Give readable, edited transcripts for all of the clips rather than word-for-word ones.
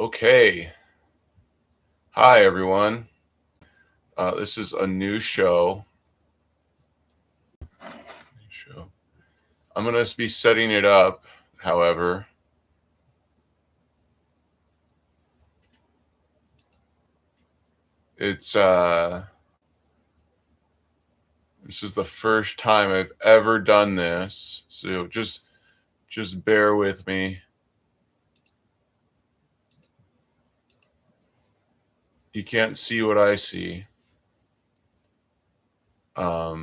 Okay. Hi, everyone. This is a new show. I'm going to be setting it up, however. This is the first time I've ever done this, so just bear with me. You can't see what I see. I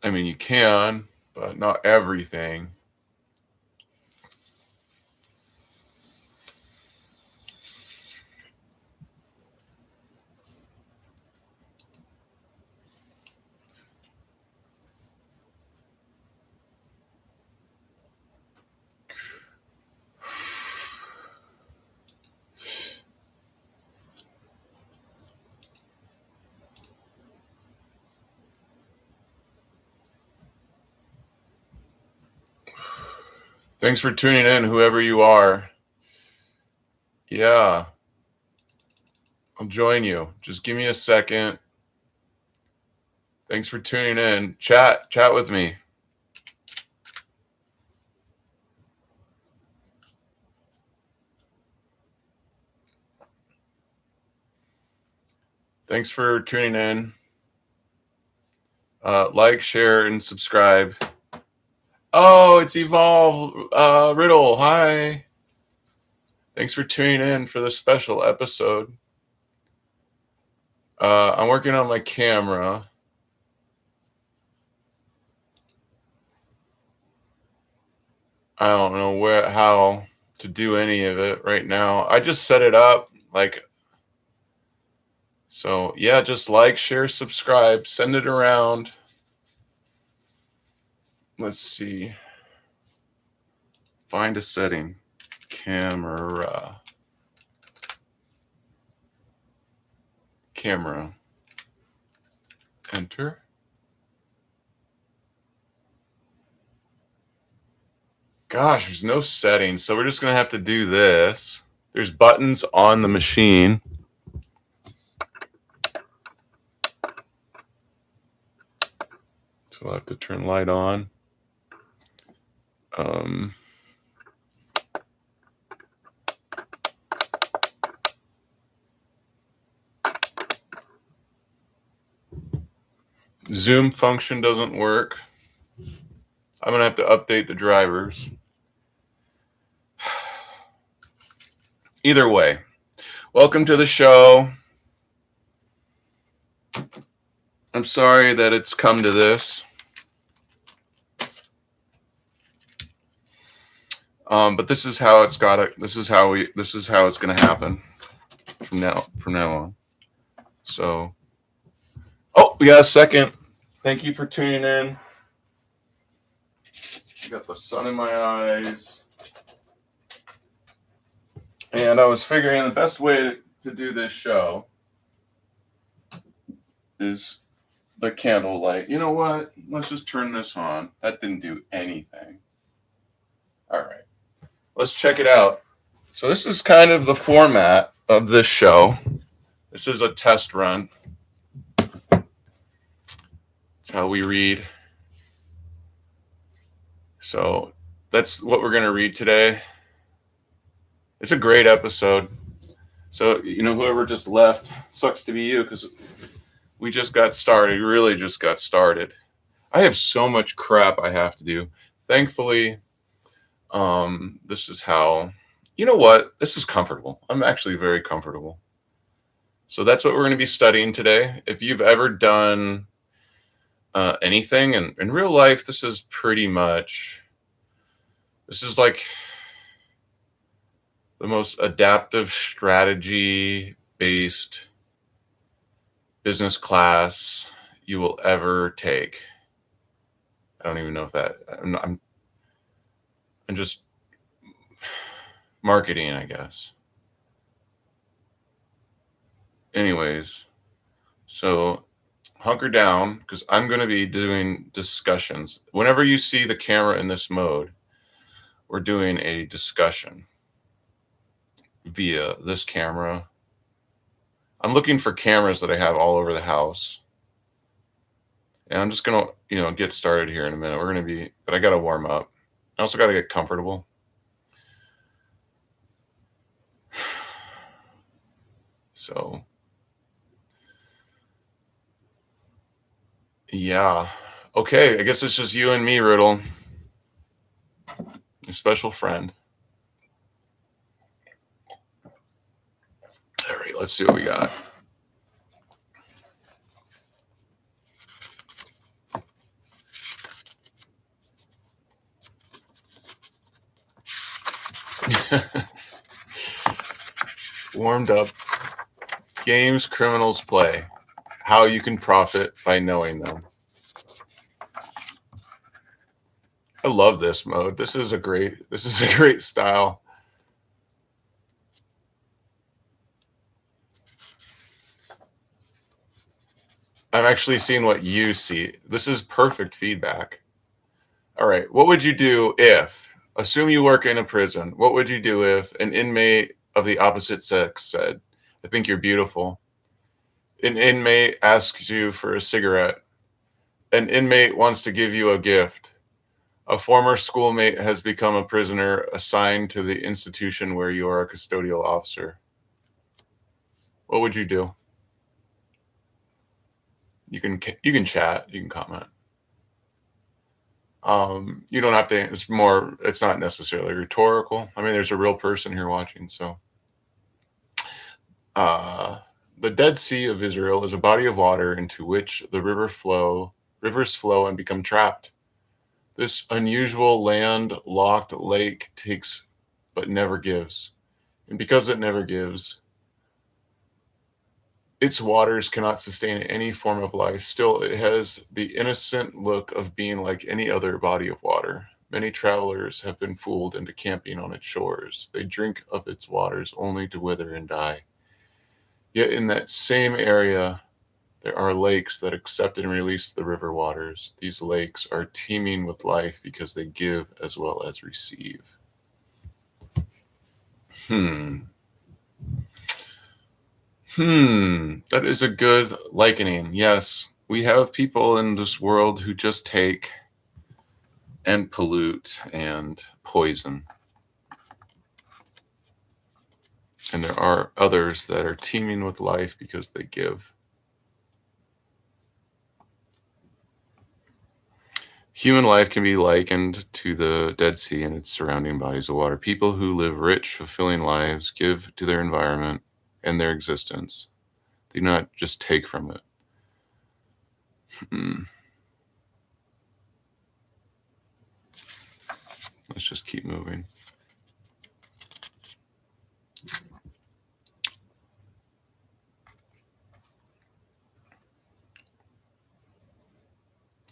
mean, you can, but not everything. Thanks for tuning in, whoever you are. Yeah. I'll join you. Just give me a second. Thanks for tuning in. Chat with me. Thanks for tuning in. Like, share, and subscribe. Oh, it's Evolve. Riddle, hi. Thanks for tuning in for this special episode. I'm working on my camera. I don't know how to do any of it right now. I just set it up. So yeah, just like, share, subscribe, send it around. Let's see. Find a setting. Camera. Enter. Gosh, there's no settings, so we're just going to have to do this. There's buttons on the machine. So I'll have to turn light on. Zoom function doesn't work. I'm going to have to update the drivers. Either way, welcome to the show. I'm sorry that it's come to this. But this is how it's got it. This is how it's going to happen from now on. So, we got a second. Thank you for tuning in. I got the sun in my eyes. And I was figuring the best way to do this show is the candle light. You know what? Let's just turn this on. That didn't do anything. All right. Let's check it out. So this is kind of the format of this show. This is a test run. That's how we read. So that's what we're going to read today. It's a great episode. So, whoever just left, sucks to be you, because we just got started. We really just got started. I have so much crap I have to do. Thankfully, this is how, this is comfortable. I'm actually very comfortable. So that's what we're going to be studying today. If you've ever done anything in real life, this is like the most adaptive strategy based business class you will ever take. I don't even know if that I'm just marketing, I guess. Anyways, so hunker down, because I'm going to be doing discussions. Whenever you see the camera in this mode, we're doing a discussion via this camera. I'm looking for cameras that I have all over the house. And I'm just going to, get started here in a minute. But I got to warm up. I also got to get comfortable. So, yeah. Okay, I guess it's just you and me, Riddle. Your special friend. All right, let's see what we got. Warmed up. Games criminals play. How you can profit by knowing them. I love this mode. This is a great style. I'm actually seeing what you see. This is perfect feedback. All right. What would you do if, assume you work in a prison, what would you do if an inmate of the opposite sex said, I think you're beautiful? An inmate asks you for a cigarette. An inmate wants to give you a gift. A former schoolmate has become a prisoner assigned to the institution where you are a custodial officer. What would you do? You can chat. You can comment. You don't have to. It's not necessarily rhetorical. I mean, there's a real person here watching. So, the Dead Sea of Israel is a body of water into which the rivers flow and become trapped. This unusual land-locked lake takes but never gives. And because it never gives, its waters cannot sustain any form of life. Still, it has the innocent look of being like any other body of water. Many travelers have been fooled into camping on its shores. They drink of its waters only to wither and die. Yet in that same area, there are lakes that accept and release the river waters. These lakes are teeming with life because they give as well as receive. That is a good likening. Yes, we have people in this world who just take and pollute and poison. And there are others that are teeming with life because they give. Human life can be likened to the Dead Sea and its surrounding bodies of water. People who live rich, fulfilling lives give to their environment and their existence. They do not just take from it. Let's just keep moving.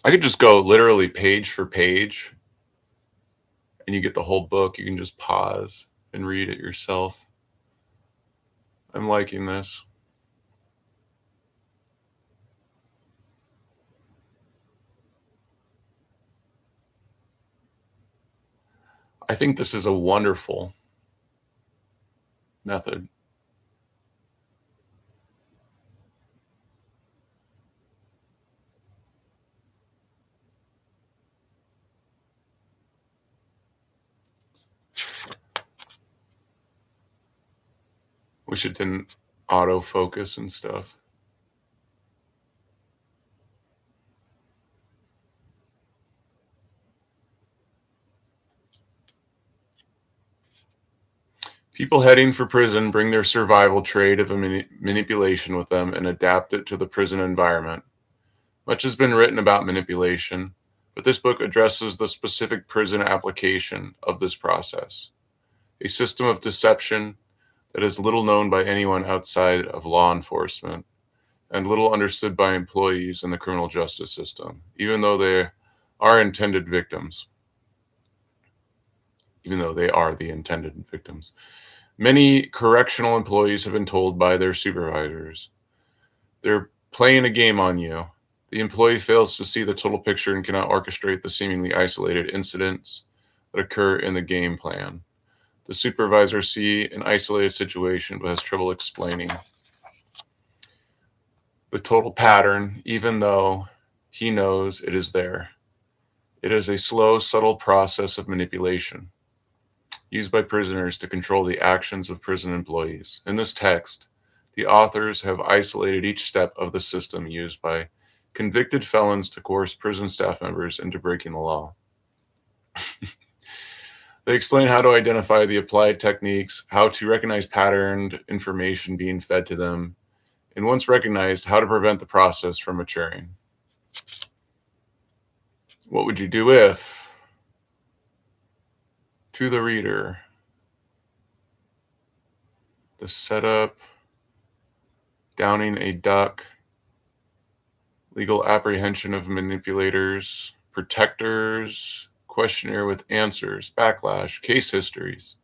I could just go literally page for page and you get the whole book. You can just pause and read it yourself. I'm liking this. I think this is a wonderful method. Wish it didn't autofocus and stuff. People heading for prison bring their survival trait of manipulation with them and adapt it to the prison environment. Much has been written about manipulation, but this book addresses the specific prison application of this process. A system of deception that is little known by anyone outside of law enforcement and little understood by employees in the criminal justice system, even though they are intended victims. Even though they are the intended victims. Many correctional employees have been told by their supervisors, they're playing a game on you. The employee fails to see the total picture and cannot orchestrate the seemingly isolated incidents that occur in the game plan. The supervisors see an isolated situation but has trouble explaining the total pattern, even though he knows it is there. It is a slow, subtle process of manipulation used by prisoners to control the actions of prison employees. In this text, the authors have isolated each step of the system used by convicted felons to coerce prison staff members into breaking the law. They explain how to identify the applied techniques, how to recognize patterned information being fed to them, and once recognized, how to prevent the process from maturing. What would you do if, to the reader, the setup, downing a duck, legal apprehension of manipulators, protectors, questionnaire with answers, backlash, case histories,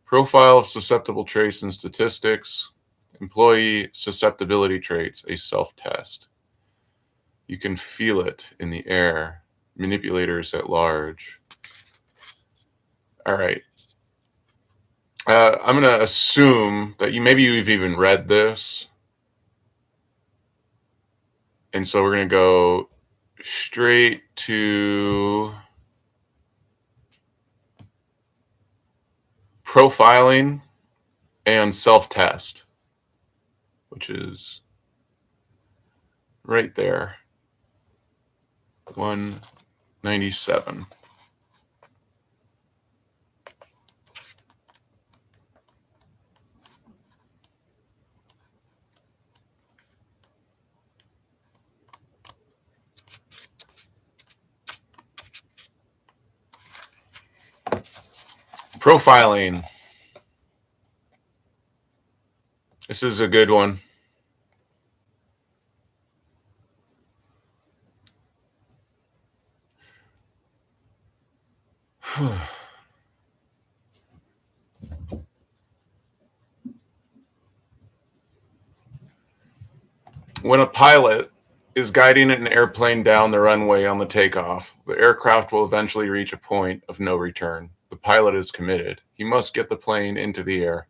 profile of susceptible traits and statistics, employee susceptibility traits, a self-test. You can feel it in the air, manipulators at large. All right. I'm going to assume that maybe you've even read this. And so we're going to go straight to profiling and self-test, which is right there, 197. Profiling. This is a good one. When a pilot is guiding an airplane down the runway on the takeoff, the aircraft will eventually reach a point of no return. The pilot is committed. He must get the plane into the air.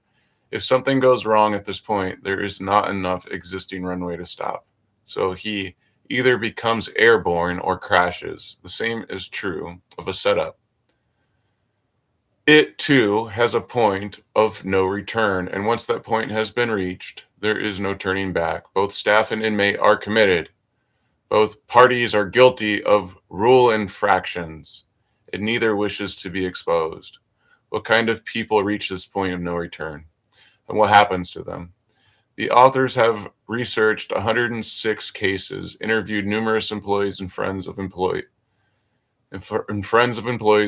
If something goes wrong at this point, there is not enough existing runway to stop. So he either becomes airborne or crashes. The same is true of a setup. It, too, has a point of no return, and once that point has been reached, there is no turning back. Both staff and inmate are committed. Both parties are guilty of rule infractions, and neither wishes to be exposed. What kind of people reach this point of no return, and what happens to them? The authors have researched 106 cases, interviewed numerous employees and friends of employees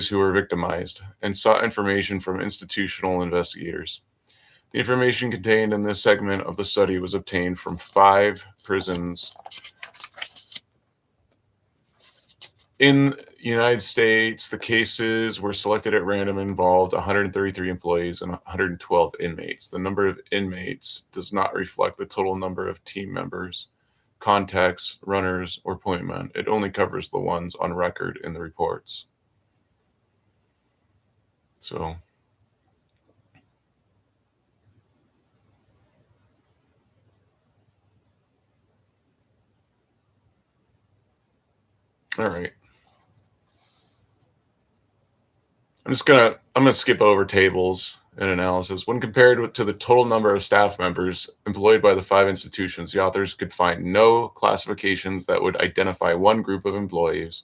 who were victimized, and sought information from institutional investigators. The information contained in this segment of the study was obtained from 5 prisons in the United States. The cases were selected at random and involved 133 employees and 112 inmates. The number of inmates does not reflect the total number of team members, contacts, runners, or point men. It only covers the ones on record in the reports. So, all right. I'm gonna skip over tables and analysis. When compared to the total number of staff members employed by the 5 institutions, the authors could find no classifications that would identify one group of employees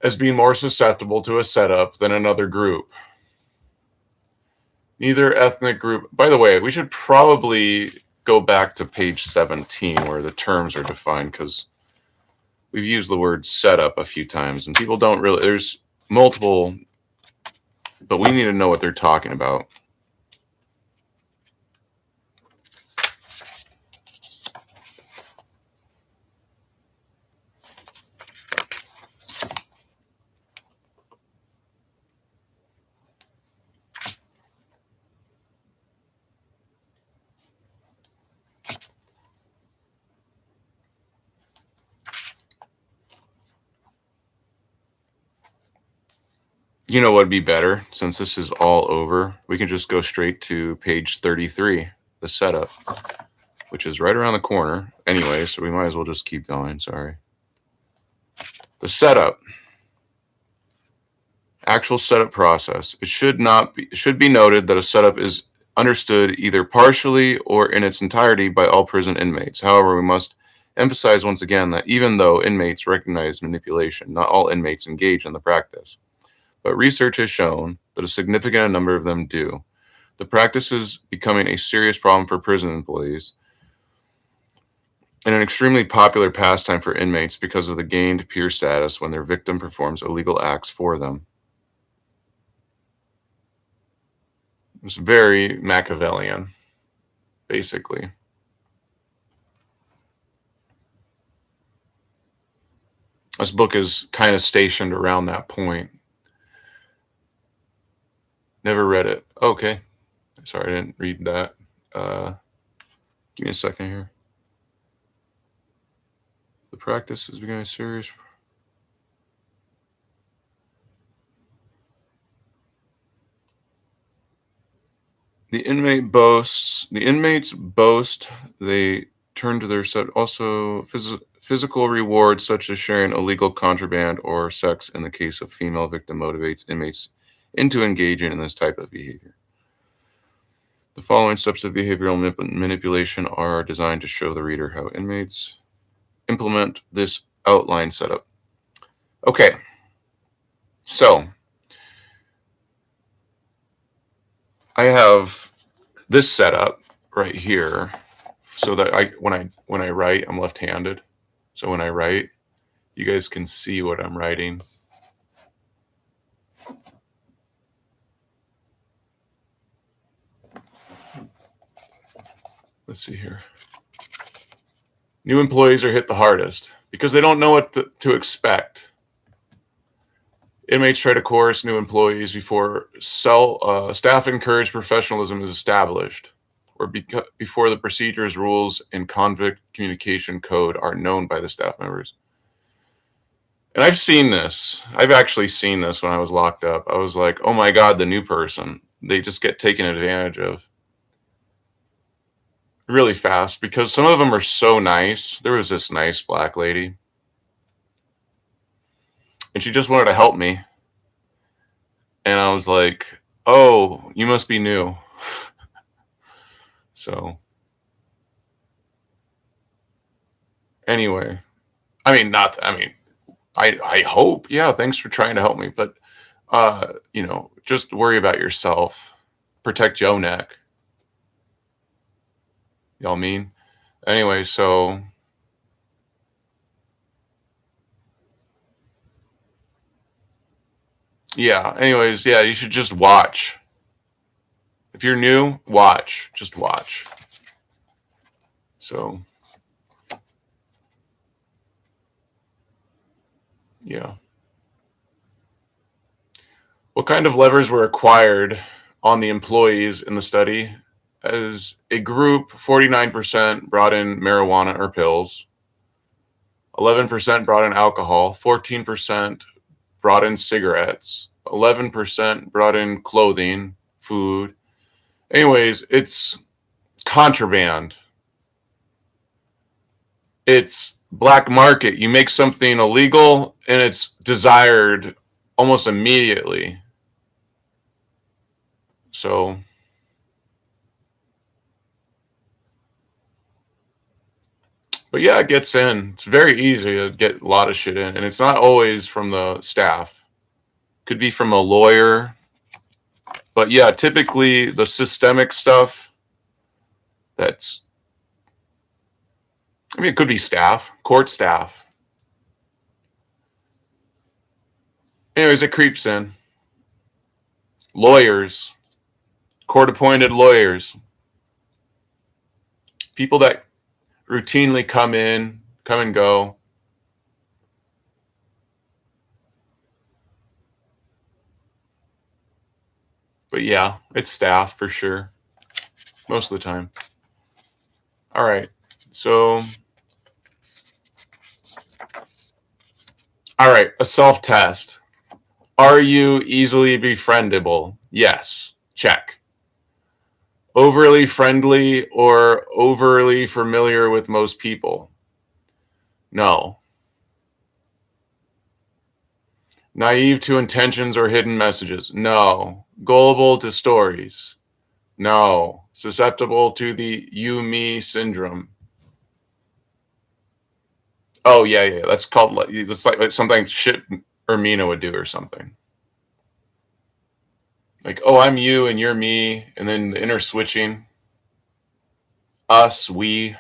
as being more susceptible to a setup than another group. Neither ethnic group, by the way, we should probably go back to page 17 where the terms are defined, because we've used the word setup a few times and people don't really, there's multiple, but we need to know what they're talking about. You know what'd be better? Since this is all over, we can just go straight to page 33, the setup, which is right around the corner anyway, so we might as well just keep going. Sorry. The setup. Actual setup process. It should be noted that a setup is understood either partially or in its entirety by all prison inmates. However, we must emphasize once again that even though inmates recognize manipulation, not all inmates engage in the practice. But research has shown that a significant number of them do. The practice is becoming a serious problem for prison employees and an extremely popular pastime for inmates because of the gained peer status when their victim performs illegal acts for them. It's very Machiavellian, basically. This book is kind of stationed around that point. Never read it. Okay. Sorry, I didn't read that. Give me a second here. The practice is becoming serious. The inmates boast they turn to their set also physical rewards such as sharing illegal contraband or sex in the case of female victim motivates inmates into engaging in this type of behavior. The following steps of behavioral manipulation are designed to show the reader how inmates implement this outline setup. Okay, so I have this setup right here so that when I write, I'm left-handed. So when I write, you guys can see what I'm writing. Let's see here. New employees are hit the hardest because they don't know what to expect. Inmates try to coerce new employees before staff encourage professionalism is established, or before the procedures, rules, and convict communication code are known by the staff members. And I've seen this. I've actually seen this when I was locked up. I was like, oh my God, the new person. They just get taken advantage of really fast because some of them are so nice. There was this nice black lady, and she just wanted to help me. And I was like, oh, you must be new. So anyway, I hope, yeah, thanks for trying to help me. But, just worry about yourself. Protect your neck. Y'all mean? Anyway, so yeah, anyways, yeah, you should just watch. If you're new, watch. Just watch. So, yeah. What kind of levers were acquired on the employees in the study? As a group, 49% brought in marijuana or pills, 11% brought in alcohol, 14% brought in cigarettes, 11% brought in clothing, food. Anyways, it's contraband. It's black market. You make something illegal and it's desired almost immediately. So but yeah, it gets in. It's very easy to get a lot of shit in. And it's not always from the staff. Could be from a lawyer. But yeah, typically the systemic stuff, it could be staff, court staff. Anyways, it creeps in. Lawyers, court-appointed lawyers. People that routinely come and go. But yeah, it's staff for sure. Most of the time. All right. So, all right, a self-test. Are you easily befriendable? Yes. Check. Overly friendly or overly familiar with most people? No. Naive to intentions or hidden messages? No. Gullible to stories? No. Susceptible to the you-me syndrome? Oh, yeah. That's called, it's like something shit Ermina would do or something. Like, oh, I'm you and you're me, and then the inner switching. Us, we,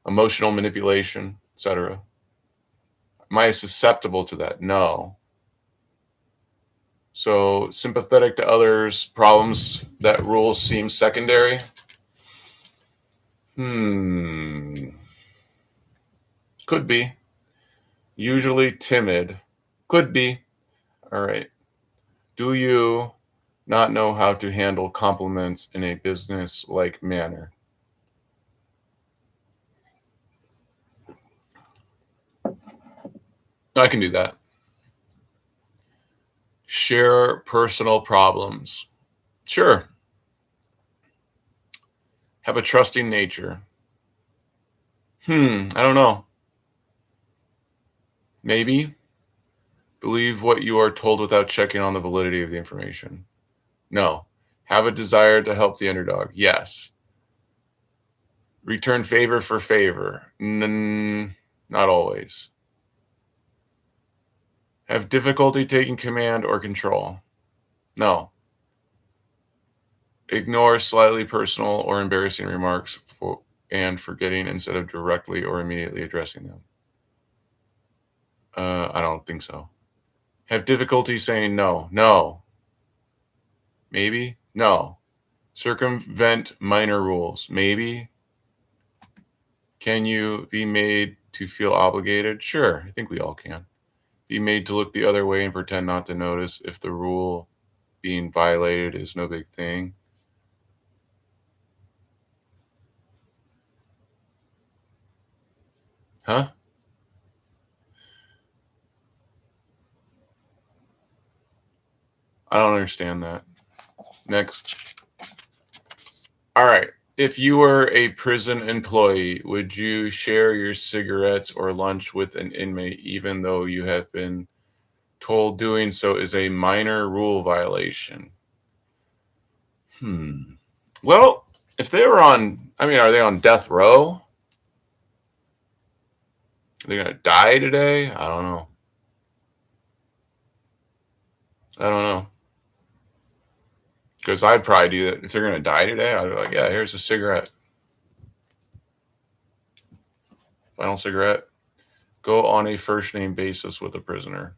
emotional manipulation, etc. Am I susceptible to that? No. So sympathetic to others' problems, that rule seems secondary. Could be. Usually timid. Could be. All right. Do you not know how to handle compliments in a business-like manner? I can do that. Share personal problems. Sure. Have a trusting nature. I don't know. Maybe. Believe what you are told without checking on the validity of the information. No. Have a desire to help the underdog. Yes. Return favor for favor. Not always. Have difficulty taking command or control. No. Ignore slightly personal or embarrassing remarks and forgetting instead of directly or immediately addressing them. I don't think so. Have difficulty saying no. No. Maybe. No. Circumvent minor rules. Maybe. Can you be made to feel obligated? Sure. I think we all can. Be made to look the other way and pretend not to notice if the rule being violated is no big thing. Huh? I don't understand that. Next. All right. If you were a prison employee, would you share your cigarettes or lunch with an inmate even though you have been told doing so is a minor rule violation? Well, if they were on, are they on death row? Are they going to die today? I don't know. Because I'd probably do that. If they're going to die today, I'd be like, yeah, here's a cigarette. Final cigarette. Go on a first name basis with a prisoner.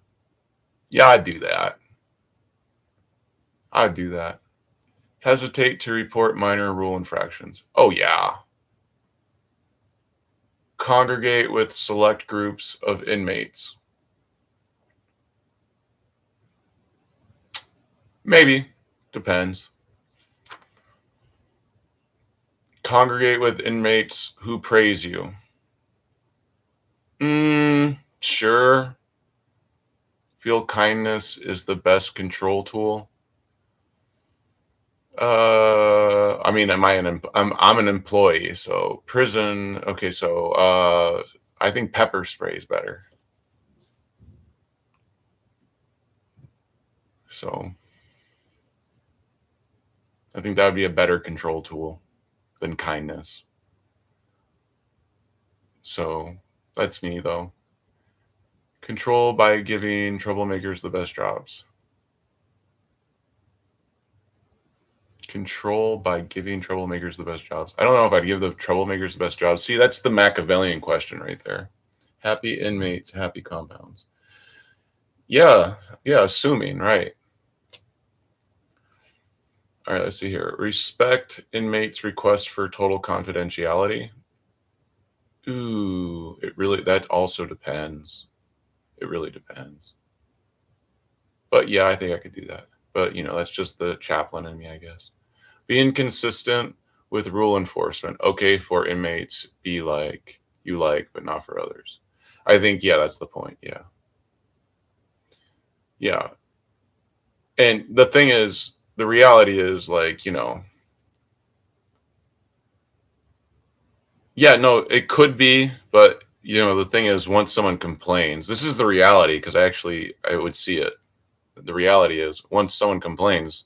Yeah, I'd do that. Hesitate to report minor rule infractions. Oh, yeah. Congregate with select groups of inmates. Maybe. Depends. Congregate with inmates who praise you. Sure. Feel kindness is the best control tool. I'm an employee, so prison. Okay, so I think pepper spray is better. So I think that would be a better control tool than kindness. So that's me, though. Control by giving troublemakers the best jobs. Control by giving troublemakers the best jobs. I don't know if I'd give the troublemakers the best jobs. See, that's the Machiavellian question right there. Happy inmates, happy compounds. Yeah, assuming, right. All right, let's see here. Respect inmates' request for total confidentiality. Ooh, that also depends. It really depends. But yeah, I think I could do that. But, that's just the chaplain in me, I guess. Be inconsistent with rule enforcement. Okay, for inmates, be like you like, but not for others. I think, yeah, that's the point. Yeah. Yeah. And the thing is, the reality is like, yeah, no, it could be, but the thing is, once someone complains, this is the reality because I would see it. The reality is, once someone complains,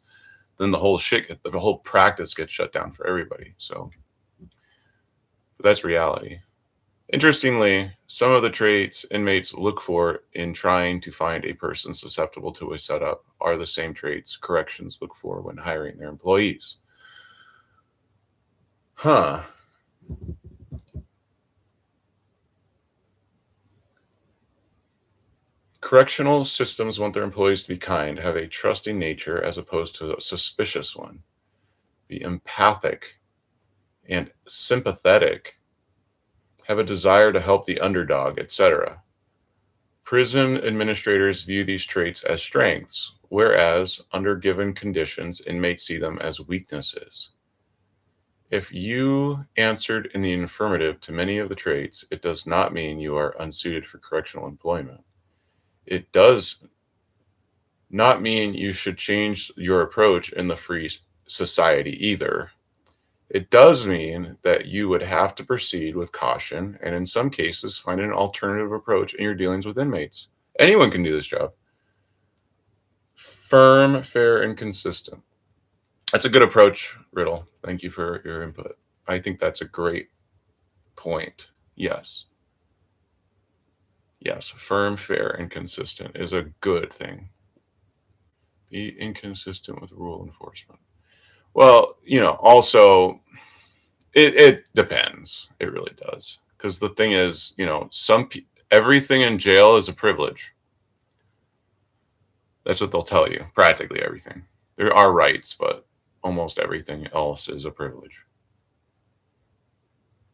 then the whole practice gets shut down for everybody. So that's reality. Interestingly, some of the traits inmates look for in trying to find a person susceptible to a setup are the same traits corrections look for when hiring their employees. Huh. Correctional systems want their employees to be kind, have a trusting nature as opposed to a suspicious one, be empathic and sympathetic, have a desire to help the underdog, etc. Prison administrators view these traits as strengths, whereas under given conditions, inmates see them as weaknesses. If you answered in the affirmative to many of the traits, it does not mean you are unsuited for correctional employment. It does not mean you should change your approach in the free society either. It does mean that you would have to proceed with caution and, in some cases, find an alternative approach in your dealings with inmates. Anyone can do this job. Firm, fair, and consistent. That's a good approach, Riddle. Thank you for your input. I think that's a great point. Yes. Yes. Firm, fair, and consistent is a good thing. Be inconsistent with rule enforcement. Well, also it depends. It really does. Because the thing is, everything in jail is a privilege. That's what they'll tell you. Practically everything. There are rights, but almost everything else is a privilege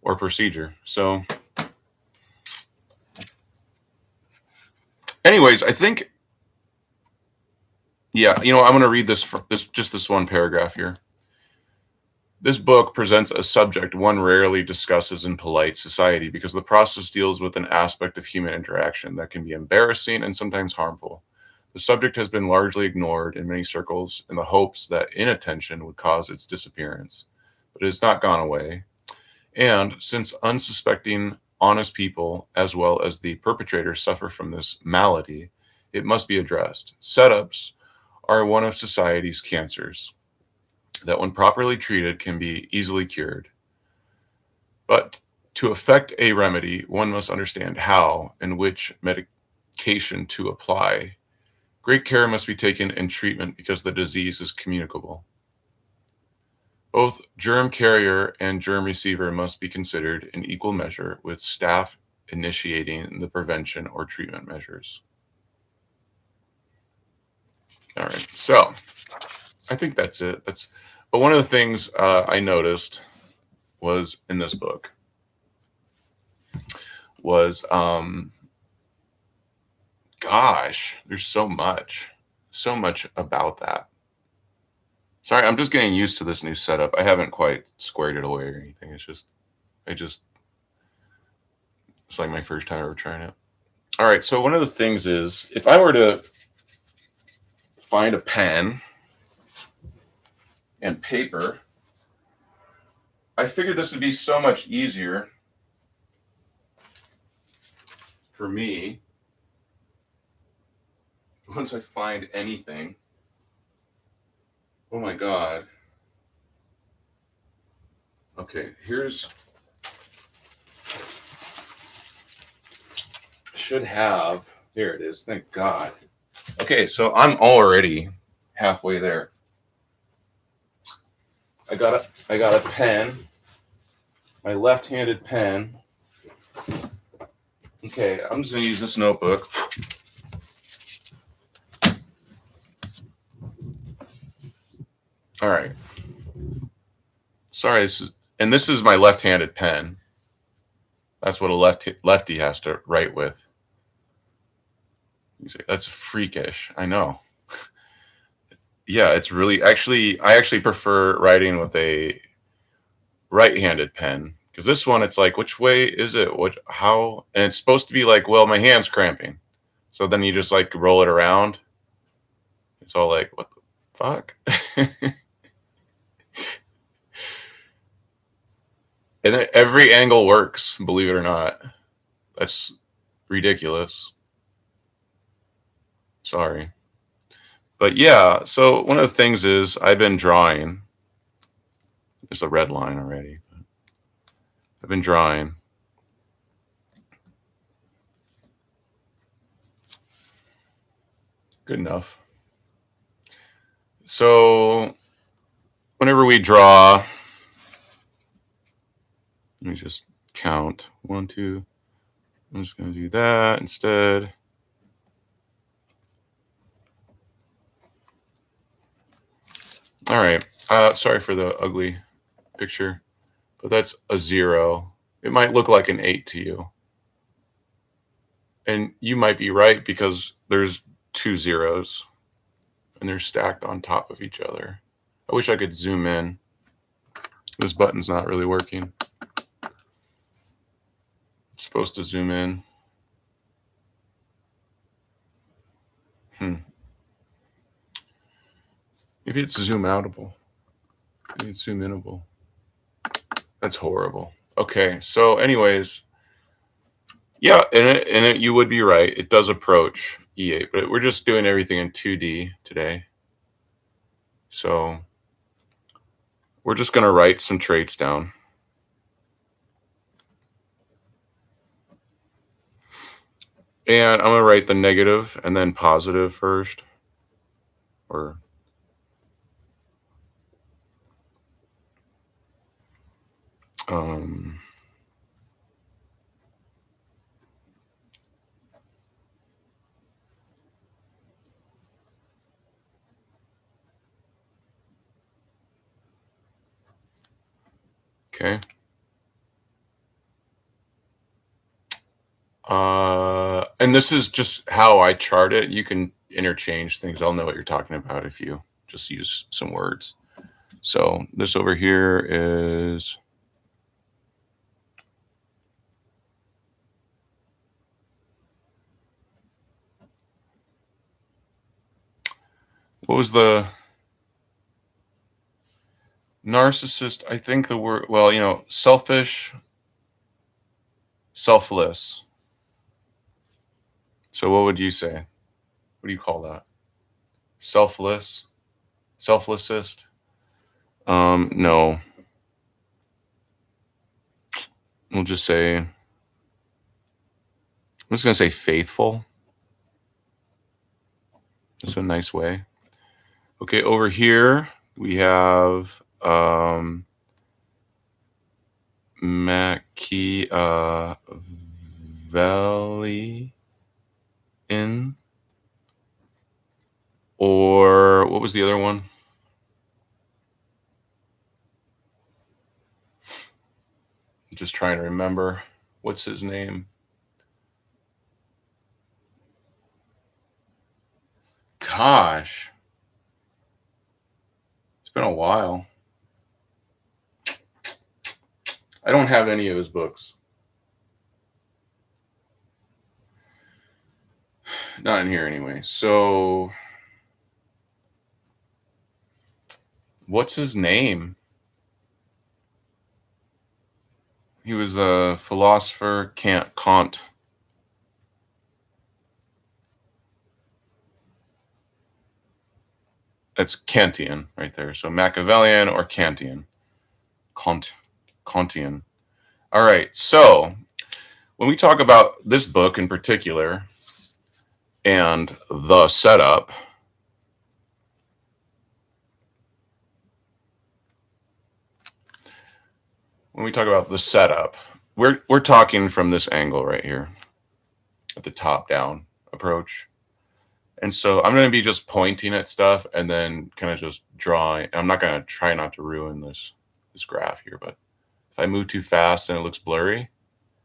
or procedure. So, anyways, I think, yeah, I'm going to read this one paragraph here. This book presents a subject one rarely discusses in polite society because the process deals with an aspect of human interaction that can be embarrassing and sometimes harmful. The subject has been largely ignored in many circles in the hopes that inattention would cause its disappearance, but it has not gone away. And since unsuspecting, honest people, as well as the perpetrators, suffer from this malady, it must be addressed. Setups are one of society's cancers that, when properly treated, can be easily cured. But to effect a remedy, one must understand how and which medication to apply. Great care must be taken in treatment because the disease is communicable. Both germ carrier and germ receiver must be considered in equal measure, with staff initiating the prevention or treatment measures. All right, so I think that's it. But one of the things I noticed was in this book was, gosh, there's so much about that. Sorry, I'm just getting used to this new setup. I haven't quite squared it away or anything. It's like my first time ever trying it. All right, so one of the things is, if I were to find a pen and paper, I figured this would be so much easier for me once I find anything. Oh my God. Okay, here it is, thank God. Okay, so I'm already halfway there. I got a pen, my left-handed pen. Okay, I'm just gonna use this notebook. All right. Sorry, this is my left-handed pen. That's what a lefty has to write with. You say, that's freakish. I know. Yeah, it's really I actually prefer writing with a right-handed pen, because this one, it's like, which way is it? How? And it's supposed to be like, well, my hand's cramping. So then you just like roll it around. It's all like, what the fuck? And then every angle works, believe it or not. That's ridiculous. Sorry. But yeah, so one of the things is I've been drawing. There's a red line already. I've been drawing. Good enough. So whenever we draw, let me just count. 1, 2. I'm just going to do that instead. All right. Sorry for the ugly picture, but that's a 0. It might look like an 8 to you. And you might be right because there's 2 zeros and they're stacked on top of each other. I wish I could zoom in. This button's not really working. It's supposed to zoom in. Maybe it's zoom outable. Maybe it's zoom inable. That's horrible. Okay, so anyways, yeah, and you would be right. It does approach E8, but we're just doing everything in 2D today. So we're just going to write some traits down. And I'm going to write the negative and then positive first. Or okay. And this is just how I chart it. You can interchange things. I'll know what you're talking about if you just use some words. So this over here is what was the narcissist? I think the word, well, selfish, selfless. So what would you say? What do you call that? Selfless? Selflessist? No. We'll just say, I'm just going to say faithful. That's a nice way. Okay, over here we have Machiavelli in, or what was the other one? I'm just trying to remember. What's his name? Gosh. It's been a while. I don't have any of his books. Not in here anyway. So what's his name? He was a philosopher, Kant. That's Kantian right there. So Machiavellian or Kantian. Kantian. All right. So when we talk about this book in particular and the setup, we're talking from this angle right here at the top down approach. And so I'm going to be just pointing at stuff and then kind of just drawing. I'm not going to try not to ruin this graph here, but if I move too fast and it looks blurry,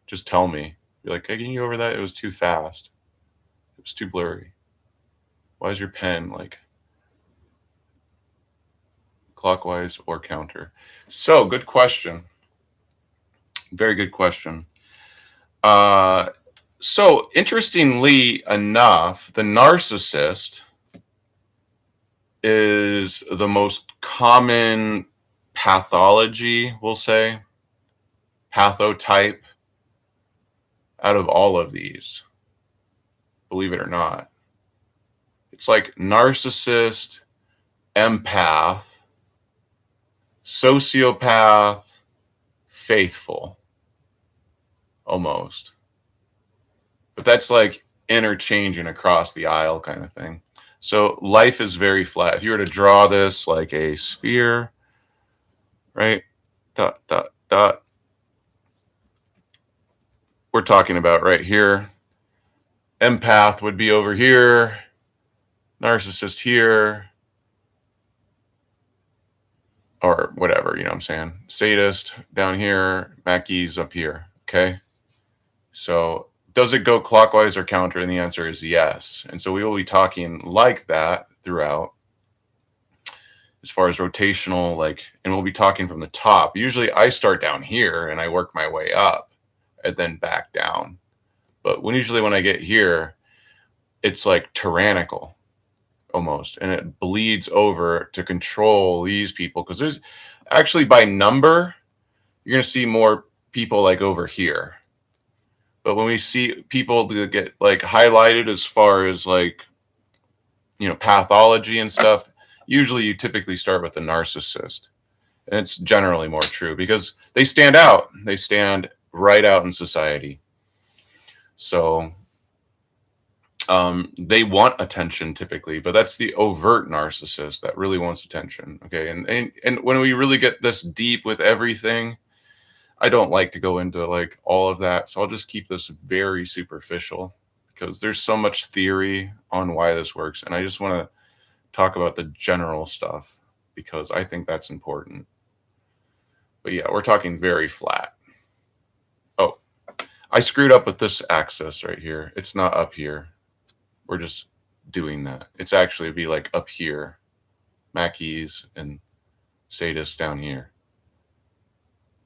just tell me. Be like, hey, can you go over that? It was too fast. It was too blurry. Why is your pen like clockwise or counter? So good question. Very good question. So interestingly enough, the narcissist is the most common pathology, we'll say, pathotype out of all of these, believe it or not. It's like narcissist, empath, sociopath, faithful, almost. But that's like interchanging across the aisle kind of thing. So life is very flat. If you were to draw this like a sphere, right? Dot, dot, dot. We're talking about right here. Empath would be over here. Narcissist here. Or whatever, you know what I'm saying? Sadist down here. Mackey's up here. Okay. So does it go clockwise or counter? And the answer is yes. And so we will be talking like that throughout as far as rotational, like, and we'll be talking from the top. Usually I start down here and I work my way up and then back down. But usually when I get here, it's like tyrannical almost. And it bleeds over to control these people. Because there's actually by number, you're going to see more people like over here. But when we see people that get like highlighted as far as like, you know, pathology and stuff, usually you typically start with the narcissist. And it's generally more true because they stand out. They stand right out in society. So they want attention typically, but that's the overt narcissist that really wants attention. Okay. And when we really get this deep with everything, I don't like to go into like all of that. So I'll just keep this very superficial because there's so much theory on why this works. And I just want to talk about the general stuff because I think that's important. But yeah, we're talking very flat. Oh, I screwed up with this axis right here. It's not up here. We're just doing that. It's actually be like up here, Mackeys and Sadists down here.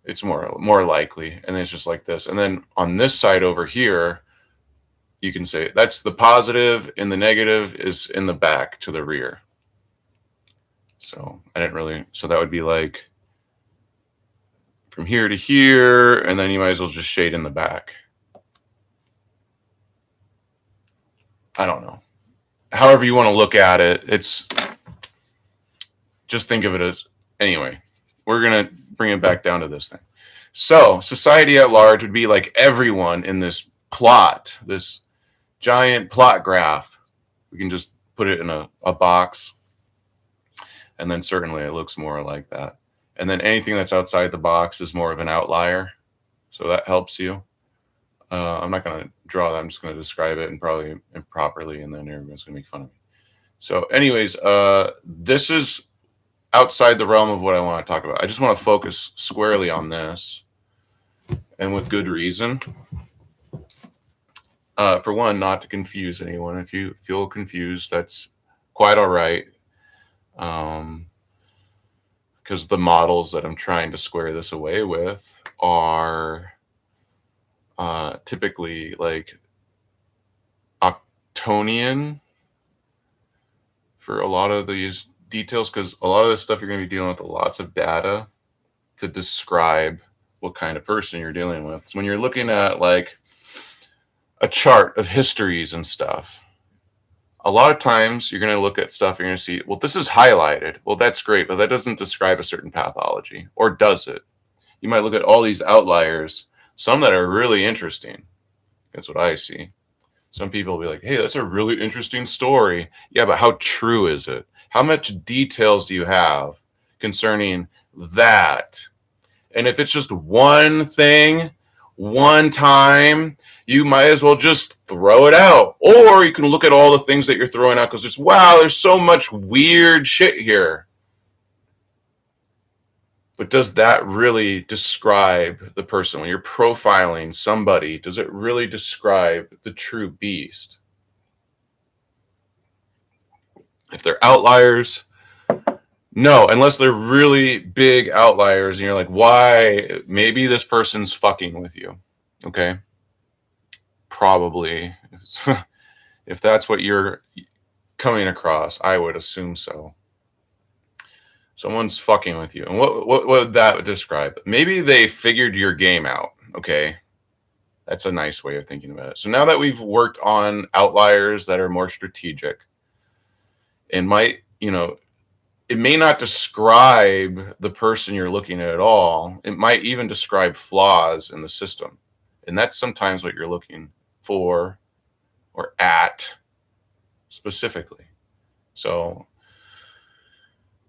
It's more likely. And then it's just like this. And then on this side over here, you can say that's the positive and the negative is in the back to the rear. So I didn't really, so that would be like from here to here, and then you might as well just shade in the back. I don't know. However you want to look at it, it's just think of it as, anyway, we're going to bring it back down to this thing. So society at large would be like everyone in this plot, this giant plot graph. We can just put it in a box. And then certainly it looks more like that. And then anything that's outside the box is more of an outlier. So that helps you. I'm not going to draw that. I'm just going to describe it and probably improperly. And then everyone's going to make fun of me. So anyways, this is outside the realm of what I want to talk about. I just want to focus squarely on this. And with good reason. For one, not to confuse anyone. If you feel confused, that's quite all right. Because the models that I'm trying to square this away with are typically like Octonian for a lot of these details, because a lot of this stuff you're going to be dealing with lots of data to describe what kind of person you're dealing with. So when you're looking at like a chart of histories and stuff, a lot of times you're going to look at stuff, you're going to see, well, this is highlighted. Well, that's great, but that doesn't describe a certain pathology, or does it? You might look at all these outliers, some that are really interesting. That's what I see. Some people will be like, hey, that's a really interesting story. Yeah, but how true is it? How much details do you have concerning that? And if it's just one thing, one time, you might as well just throw it out. Or you can look at all the things that you're throwing out because there's so much weird shit here. But does that really describe the person? When you're profiling somebody, does it really describe the true beast? If they're outliers, no, unless they're really big outliers and you're like, why? Maybe this person's fucking with you. Okay. Probably. If that's what you're coming across, I would assume so. Someone's fucking with you. And what would that describe? Maybe they figured your game out. Okay. That's a nice way of thinking about it. So now that we've worked on outliers that are more strategic, and might, it may not describe the person you're looking at all. It might even describe flaws in the system. And that's sometimes what you're looking for or at specifically. So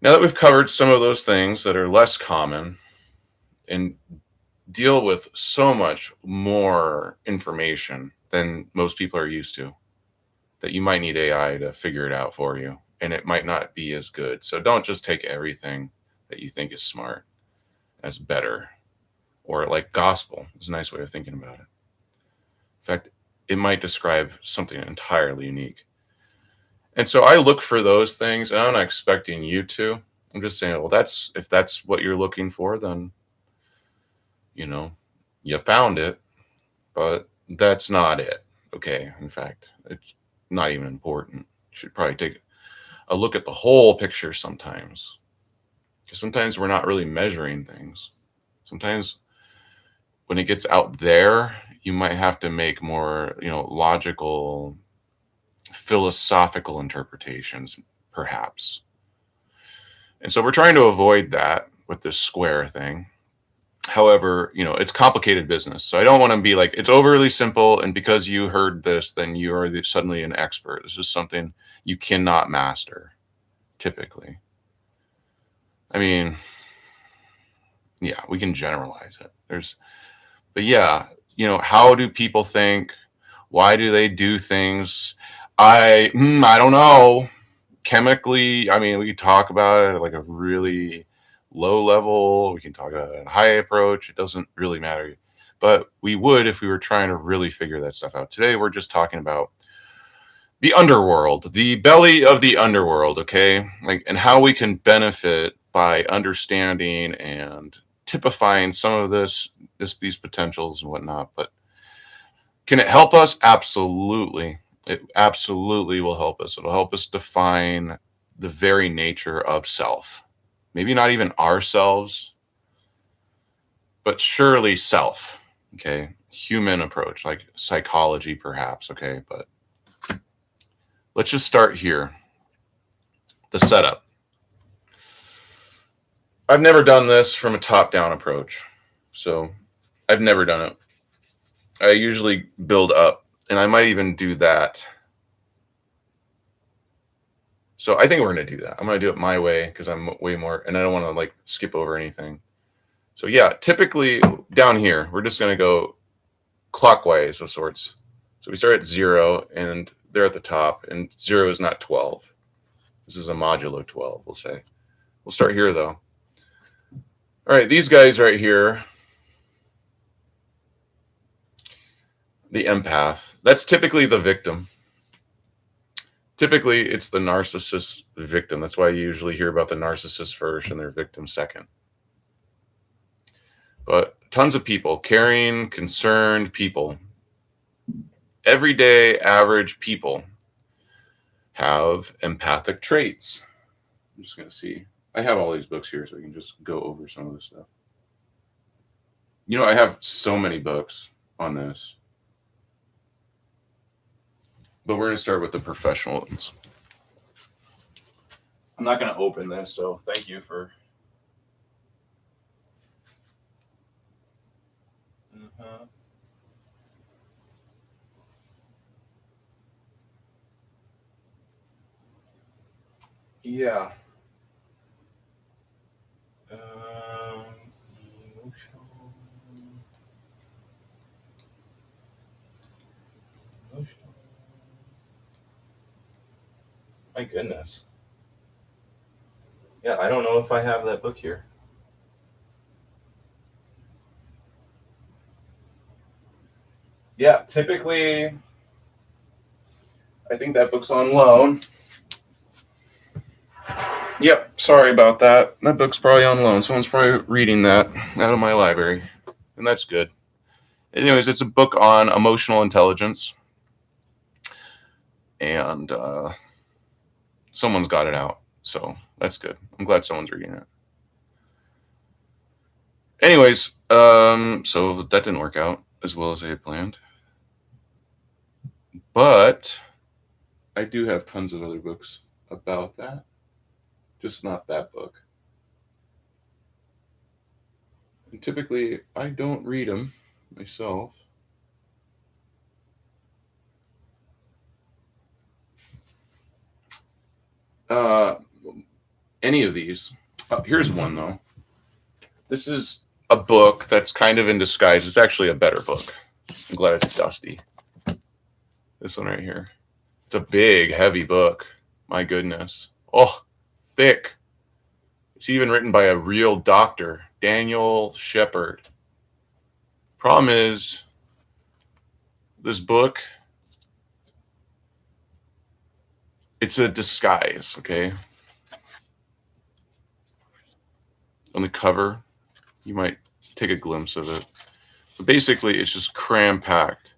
now that we've covered some of those things that are less common and deal with so much more information than most people are used to, that you might need AI to figure it out for you, and it might not be as good. So don't just take everything that you think is smart as better, or like gospel is a nice way of thinking about it. In fact, it might describe something entirely unique. And so I look for those things, and I'm not expecting you to. I'm just saying, well, if that's what you're looking for, then, you found it, but that's not it. Okay. In fact, it's not even important. You should probably take a look at the whole picture sometimes, because sometimes we're not really measuring things. Sometimes when it gets out there, you might have to make more, logical, philosophical interpretations, perhaps. And so we're trying to avoid that with this square thing. However, it's complicated business. So I don't want to be like, it's overly simple, and because you heard this, then you are suddenly an expert. This is something you cannot master, typically. I mean, yeah, we can generalize it. But yeah, how do people think? Why do they do things? I don't know. Chemically, I mean, we could talk about it at like a really low level. We can talk about it at a high approach. It doesn't really matter. But we would if we were trying to really figure that stuff out. Today, we're just talking about the underworld, the belly of the underworld, okay? And how we can benefit by understanding and typifying some of these potentials and whatnot. But can it help us? Absolutely. It absolutely will help us. It'll help us define the very nature of self. Maybe not even ourselves, but surely self. Okay. Human approach, like psychology, perhaps. Okay. But let's just start here. The setup. I've never done this from a top-down approach. So I've never done it. I usually build up, and I might even do that. So I think we're going to do that. I'm going to do it my way because I'm way more, and I don't want to skip over anything. So yeah, typically down here, we're just going to go clockwise of sorts. So we start at 0, and they're at the top, and 0 is not 12. This is a modulo 12, we'll say. We'll start here, though. All right, these guys right here, the empath, that's typically the victim. Typically, it's the narcissist victim. That's why you usually hear about the narcissist first and their victim second. But tons of people, caring, concerned people, everyday average people have empathic traits. I'm just going to see. I have all these books here, so we can just go over some of this stuff. I have so many books on this. But we're going to start with the professional ones. I'm not going to open this, so thank you for... Yeah. Emotional. My goodness. Yeah, I don't know if I have that book here. Yeah, typically, I think that book's on loan. Yep, sorry about that. That book's probably on loan. Someone's probably reading that out of my library, and that's good. Anyways, it's a book on emotional intelligence, and someone's got it out. So that's good. I'm glad someone's reading it. Anyways, so that didn't work out as well as I had planned. But I do have tons of other books about that. Just not that book. And typically, I don't read them myself. Any of these. Here's one, though. This is a book that's kind of in disguise. It's actually a better book. I'm glad it's dusty. This one right here. It's a big, heavy book. My goodness. Oh, thick. It's even written by a real doctor, Daniel Shepard. Problem is, this book, it's a disguise, okay? On the cover, you might take a glimpse of it. But basically, it's just cram-packed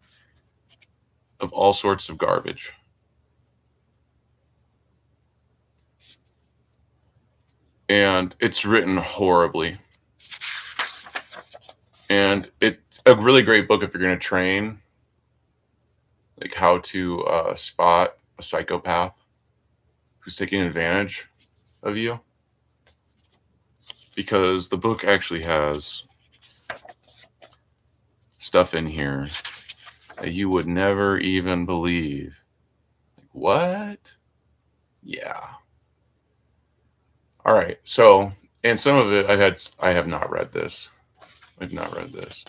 of all sorts of garbage. And it's written horribly. And it's a really great book if you're going to train, like how to spot a psychopath who's taking advantage of you. Because the book actually has stuff in here that you would never even believe. Like, what? Yeah. All right. So, and some of it I have not read this. I've not read this.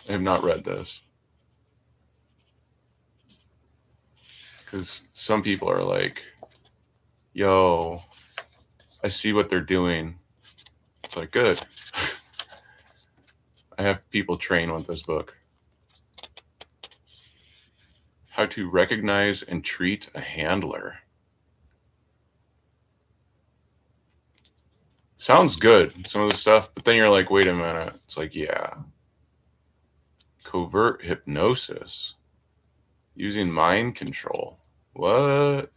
I have not read this. Because some people are like, yo, I see what they're doing. It's like, good. I have people train with this book. How to recognize and treat a handler. Sounds good, some of the stuff, but then you're like, wait a minute. It's like, yeah. Covert hypnosis. Using mind control. What?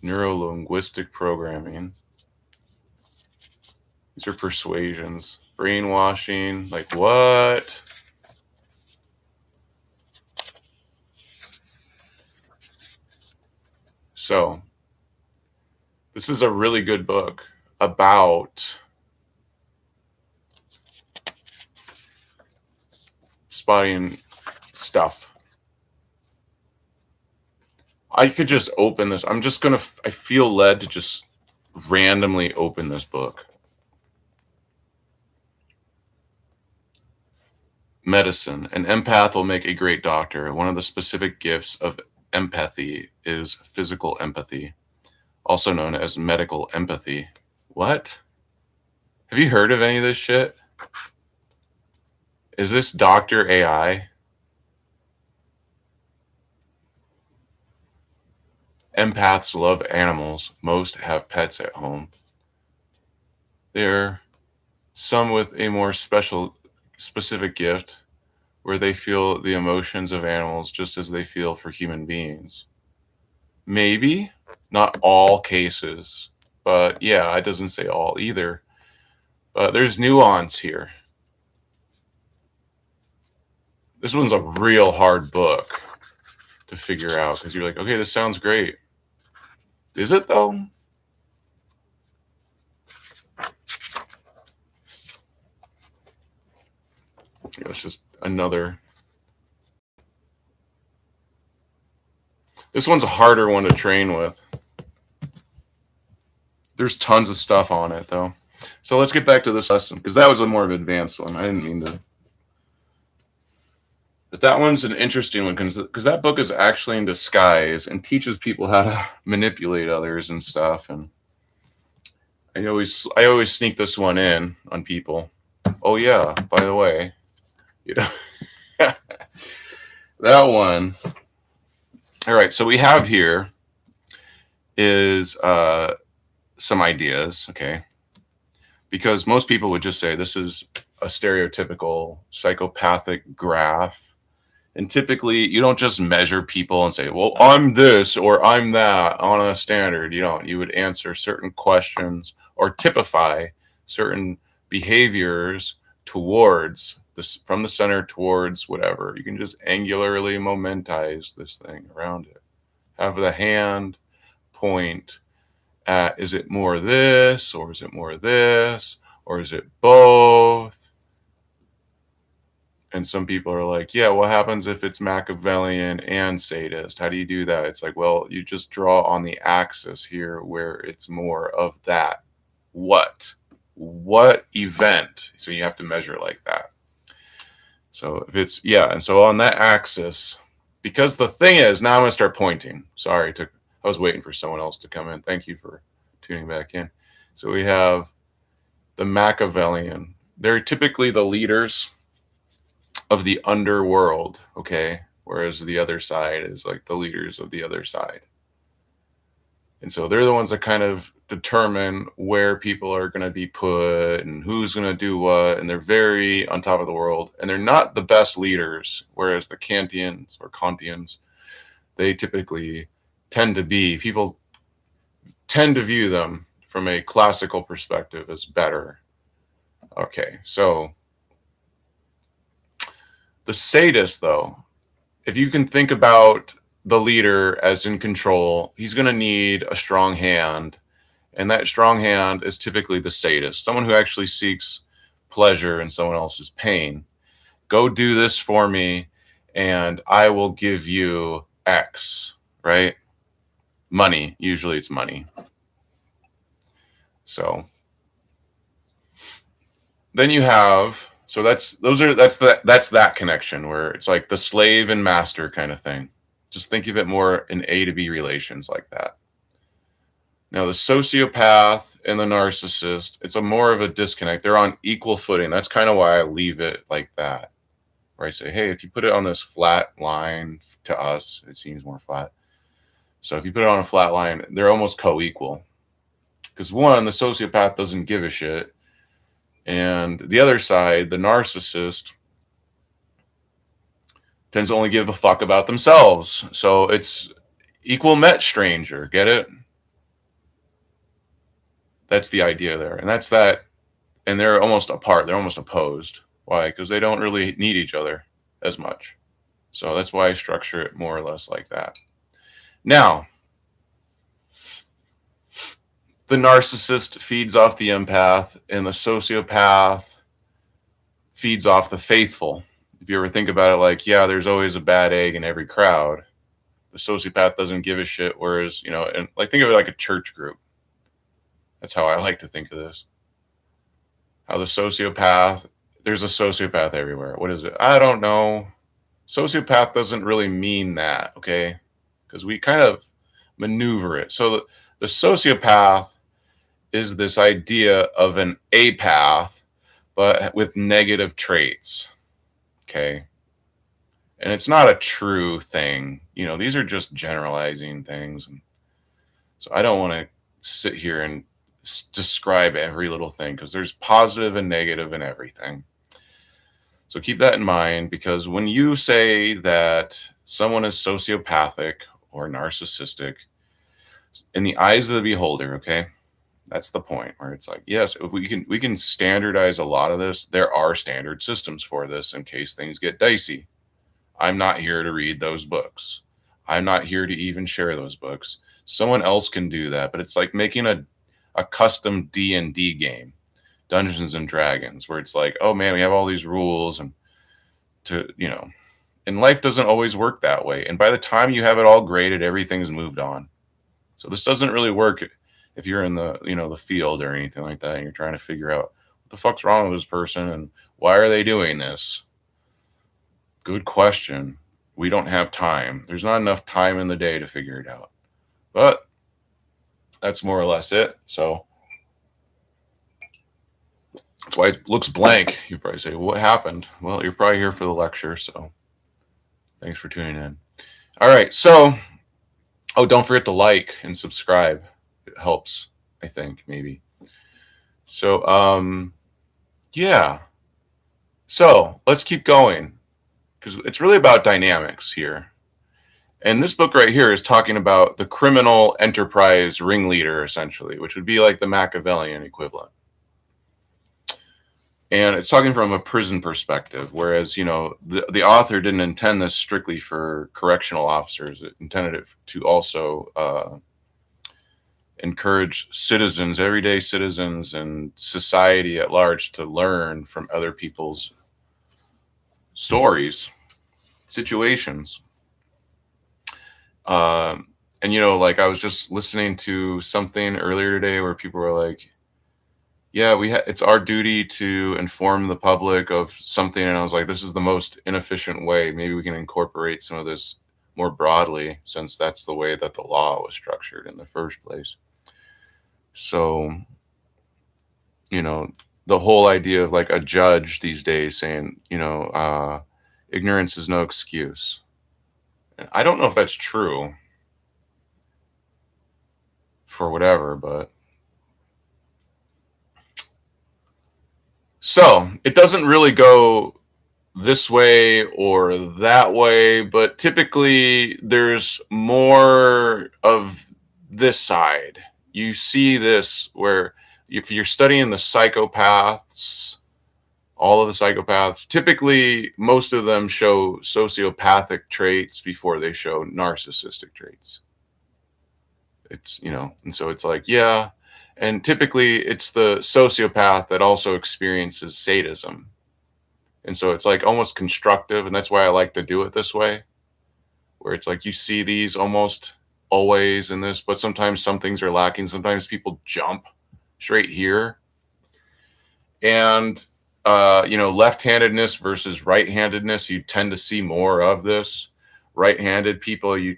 Neuro-linguistic programming. These are persuasions. Brainwashing. Like, what? So, this is a really good book about spotting stuff. I could just open this. I feel led to just randomly open this book. Medicine. An empath will make a great doctor. One of the specific gifts of empathy is physical empathy, also known as medical empathy. What? Have you heard of any of this shit? Is this Dr. AI? Empaths love animals. Most have pets at home. There are some with a more specific gift where they feel the emotions of animals just as they feel for human beings. Maybe, not all cases, but yeah, it doesn't say all either. But there's nuance here. This one's a real hard book to figure out because you're like, okay, this sounds great. Is it though? Yeah, it's just another. This one's a harder one to train with. There's tons of stuff on it though. So let's get back to this lesson because that was a more of an advanced one. I didn't mean to. But that one's an interesting one because that book is actually in disguise and teaches people how to manipulate others and stuff. And I always sneak this one in on people. Oh yeah, by the way, you know, that one. All right, so we have here is some ideas, okay? Because most people would just say this is a stereotypical psychopathic graph And typically, you don't just measure people and say, well, I'm this or I'm that on a standard. You don't. You would answer certain questions or typify certain behaviors towards this, from the center towards whatever. You can just angularly momentize this thing around it. Have the hand point at, is it more this or is it more this or is it both? And some people are like, yeah, what happens if it's Machiavellian and sadist? How do you do that? It's like, well, you just draw on the axis here where it's more of that. What event? So you have to measure like that. So if it's, yeah, and so on that axis, because the thing is, now I'm going to start pointing. Sorry, I was waiting for someone else to come in. Thank you for tuning back in. So we have the Machiavellian. They're typically the leaders of the underworld, okay? Whereas the other side is like the leaders of the other side. And so they're the ones that kind of determine where people are going to be put and who's going to do what. And they're very on top of the world. And they're not the best leaders, whereas the Kantians or Kantians, they typically tend to be, people tend to view them from a classical perspective as better. Okay, so the sadist, though, if you can think about the leader as in control, he's going to need a strong hand. And that strong hand is typically the sadist, someone who actually seeks pleasure in someone else's pain. Go do this for me, and I will give you X, right? Money. Usually it's money. So then you have, so that's that connection where it's like the slave and master kind of thing. Just think of it more in A to B relations like that. Now the sociopath and the narcissist, it's a more of a disconnect. They're on equal footing. That's kind of why I leave it like that. Where I say, hey, if you put it on this flat line, to us, it seems more flat. So if you put it on a flat line, they're almost co-equal. Because one, the sociopath doesn't give a shit. And the other side, the narcissist, tends to only give a fuck about themselves. So it's equal met stranger. Get it? That's the idea there. And that's that. And they're almost apart. They're almost opposed. Why? Because they don't really need each other as much. So that's why I structure it more or less like that. Now, the narcissist feeds off the empath, and the sociopath feeds off the faithful. If you ever think about it, like, yeah, there's always a bad egg in every crowd. The sociopath doesn't give a shit, whereas, you know, and like think of it like a church group. That's how I like to think of this. How the sociopath, there's a sociopath everywhere. What is it? I don't know. Sociopath doesn't really mean that, okay? Because we kind of maneuver it. So the sociopath is this idea of an apath, but with negative traits, okay? And it's not a true thing. You know, these are just generalizing things. And so I don't want to sit here and describe every little thing because there's positive and negative in everything. So keep that in mind, because when you say that someone is sociopathic or narcissistic, in the eyes of the beholder, okay, that's the point where it's like, yes, if we can standardize a lot of this. There are standard systems for this in case things get dicey. I'm not here to read those books. I'm not here to even share those books. Someone else can do that, but it's like making a custom D&D game, Dungeons and Dragons, where it's like, oh man, we have all these rules, and and life doesn't always work that way. And by the time you have it all graded, everything's moved on. So this doesn't really work if you're in the field or anything like that, and you're trying to figure out what the fuck's wrong with this person and why are they doing this. Good question. We don't have time. There's not enough time in the day to figure it out. But that's more or less it. So that's why it looks blank. You probably say, what happened? Well, you're probably here for the lecture, so thanks for tuning in. All right, so, don't forget to like and subscribe. It helps, I think, maybe. So, yeah. So, let's keep going. because it's really about dynamics here. And this book right here is talking about the criminal enterprise ringleader, essentially, which would be like the Machiavellian equivalent. And it's talking from a prison perspective, whereas, the author didn't intend this strictly for correctional officers. It intended it to also encourage citizens, everyday citizens, and society at large to learn from other people's stories, situations. And like I was just listening to something earlier today where people were like, yeah, it's our duty to inform the public of something. And I was like, this is the most inefficient way. Maybe we can incorporate some of this more broadly, since that's the way that the law was structured in the first place. So, the whole idea of like a judge these days saying, ignorance is no excuse. And I don't know if that's true for whatever, but so it doesn't really go this way or that way, but typically there's more of this side. You see this where if you're studying the psychopaths, all of the psychopaths, typically most of them show sociopathic traits before they show narcissistic traits. It's, and so it's like, yeah. And typically it's the sociopath that also experiences sadism. And so it's like almost constructive. And that's why I like to do it this way, where it's like you see these almost always in this, but sometimes some things are lacking. Sometimes people jump straight here. And, left-handedness versus right-handedness, you tend to see more of this. Right-handed people, you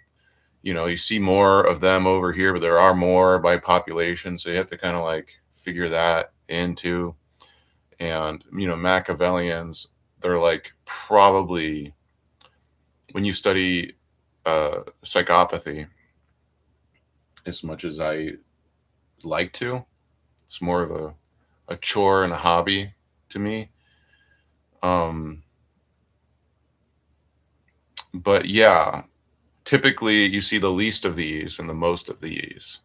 see more of them over here, but there are more by population. So you have to kind of like figure that into. And, Machiavellians, they're like probably, when you study psychopathy, as much as I like to, it's more of a chore and a hobby to me. But yeah, typically you see the least of these and the most of these.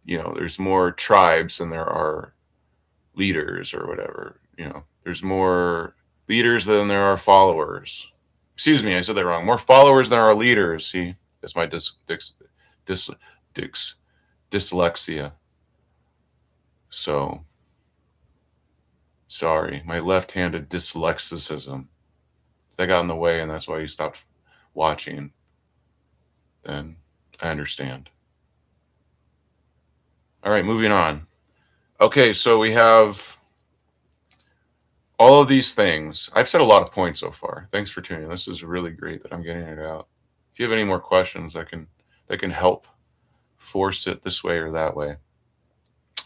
There's more tribes than there are leaders or whatever. There's more leaders than there are followers. Excuse me, I said that wrong. More followers than there are leaders. See, that's my dyslexia. So, sorry, my left-handed dyslexicism. That got in the way, and that's why you stopped watching. Then I understand. All right, moving on. Okay, so we have all of these things. I've said a lot of points so far. Thanks for tuning in. This is really great that I'm getting it out. If you have any more questions, that can help force it this way or that way.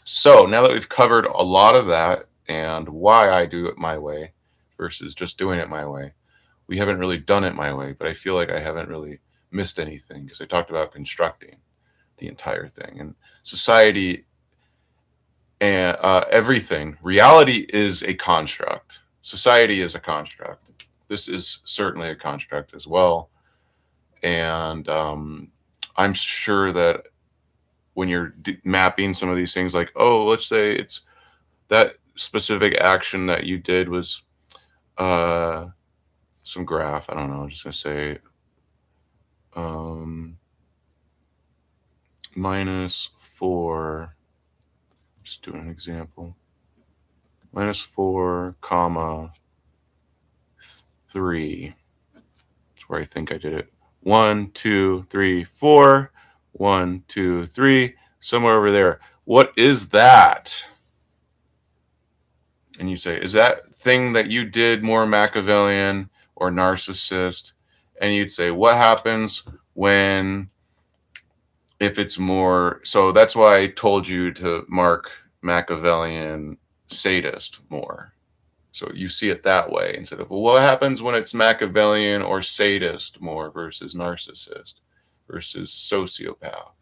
So now that we've covered a lot of that and why I do it my way versus just doing it my way, we haven't really done it my way, but I feel like I haven't really missed anything because I talked about constructing the entire thing and society and everything. Reality is a construct. Society is a construct. This is certainly a construct as well. And I'm sure that when you're mapping some of these things, like, oh, let's say it's that specific action that you did was some graph. I don't know. I'm just going to say -4. Just doing an example. -4, comma 3. That's where I think I did it. 1, 2, 3, 4. 1, 2, 3. Somewhere over there. What is that? And you say, is that thing that you did more Machiavellian or narcissist? And you'd say, what happens if it's more? So that's why I told you to mark Machiavellian sadist more. So you see it that way instead of, well, what happens when it's Machiavellian or sadist more versus narcissist versus sociopath?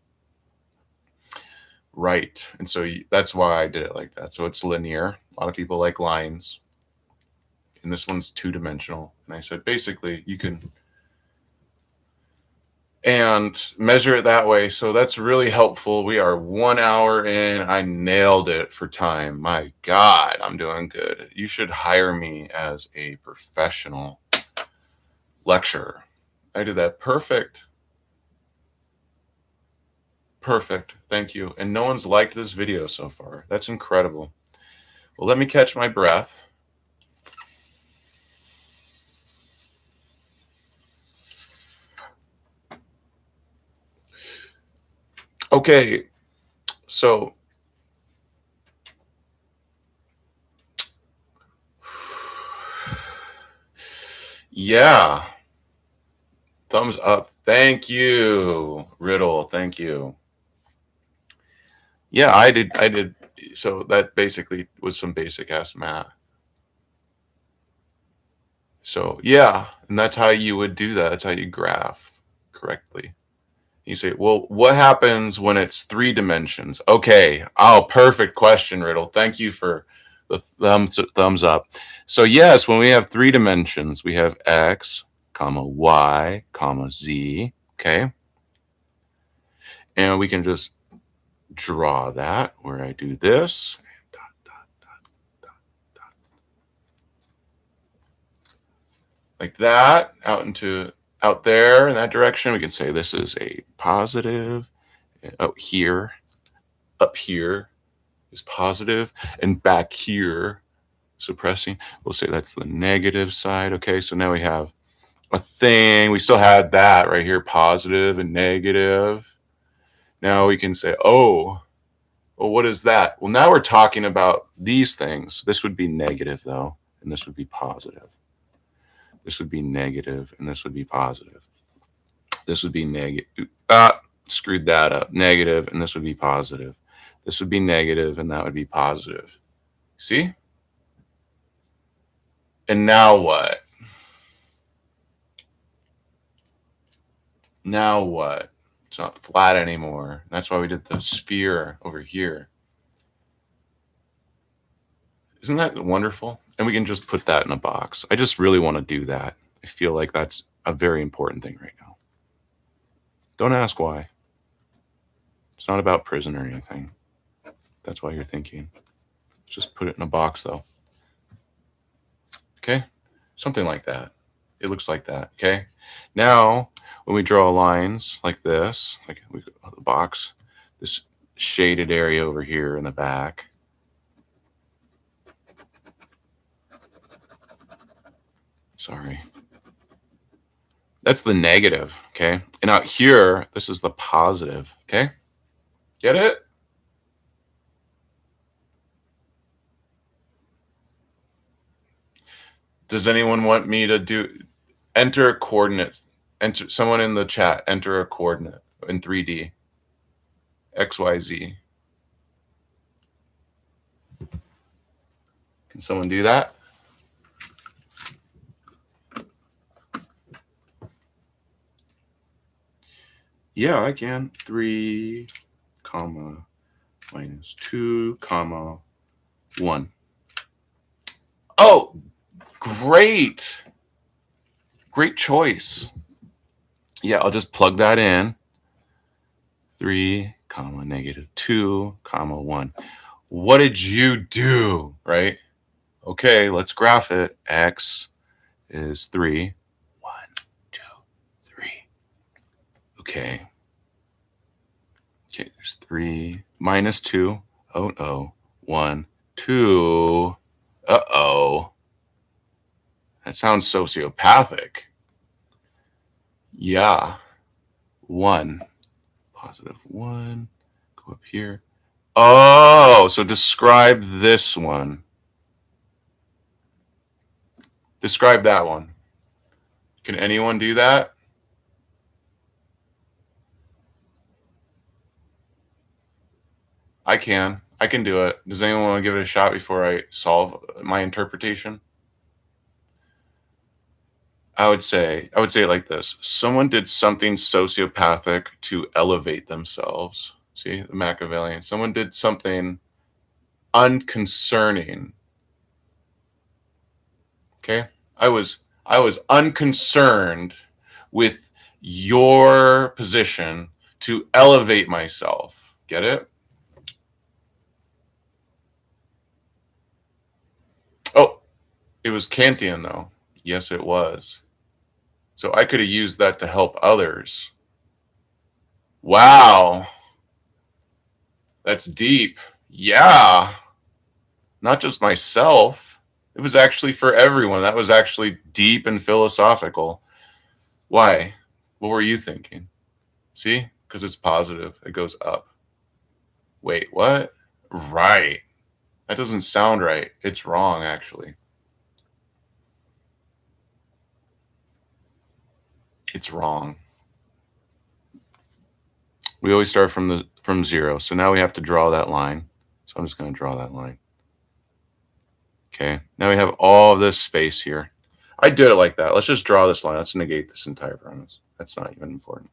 Right. And so that's why I did it like that. So it's linear. A lot of people like lines. and this one's 2-dimensional. And I said, basically, you can and measure it that way. So that's really helpful. We are 1 hour in. I nailed it for time. My God, I'm doing good. You should hire me as a professional lecturer. I did that perfect. Perfect. Thank you. And no one's liked this video so far. That's incredible. Well, let me catch my breath. Okay, so yeah, thumbs up. Thank you, Riddle. Thank you. Yeah, I did. So that basically was some basic ass math. So yeah, and that's how you would do that. That's how you graph correctly. You say, well, what happens when it's 3 dimensions? Okay. Oh, perfect question, Riddle. Thank you for the thumbs up. So yes, when we have 3 dimensions, we have x, comma, y, comma, z. Okay. And we can just draw that where I do this. Like that, out there in that direction. We can say this is a positive. Up here is positive, and back here, suppressing, we'll say that's the negative side. Okay, so now we have a thing. We still had that right here, positive and negative. Now we can say, oh, well, what is that? Well, now we're talking about these things. This would be negative, though, and this would be positive. This would be negative, and this would be positive. This would be negative. Screwed that up. Negative, and this would be positive. This would be negative, and that would be positive. See? And now what? Now what? It's not flat anymore. That's why we did the sphere over here. Isn't that wonderful? And we can just put that in a box. I just really want to do that. I feel like that's a very important thing right now. Don't ask why. It's not about prison or anything. That's why you're thinking. Just put it in a box, though. Okay? Something like that. It looks like that. Okay? Now, when we draw lines like this, like we the box, this shaded area over here in the back. Sorry. That's the negative, okay? And out here, this is the positive, okay? Get it? Does anyone want me to enter a coordinate? Enter someone in the chat, enter a coordinate in 3D. X, Y, Z. Can someone do that? Yeah, I can. 3, comma, minus 2, comma, 1. Oh, great. Great choice. Yeah, I'll just plug that in. 3, comma, negative 2, comma, 1. What did you do, right? Okay, let's graph it. X is 3. 1, 2, 3. Okay. Okay, there's 3 minus 2. Oh, no. 1, 2. Uh-oh. That sounds sociopathic. Yeah. 1. Positive 1. Go up here. Oh, so describe this one. Describe that one. Can anyone do that? I can. I can do it. Does anyone want to give it a shot before I solve my interpretation? I would say it like this. Someone did something sociopathic to elevate themselves. See, the Machiavellian. Someone did something unconcerning Okay? I was unconcerned with your position to elevate myself. Get it? Oh, it was Kantian though. Yes, it was. So I could have used that to help others. Wow. That's deep. Yeah. Not just myself. It was actually for everyone. That was actually deep and philosophical. Why? What were you thinking? See? Because it's positive. It goes up. Wait, what? Right. That doesn't sound right. It's wrong, actually. It's wrong. We always start from zero. So now we have to draw that line. So I'm just going to draw that line. Okay. Now we have all of this space here. I did it like that. Let's just draw this line. Let's negate this entire premise. That's not even important.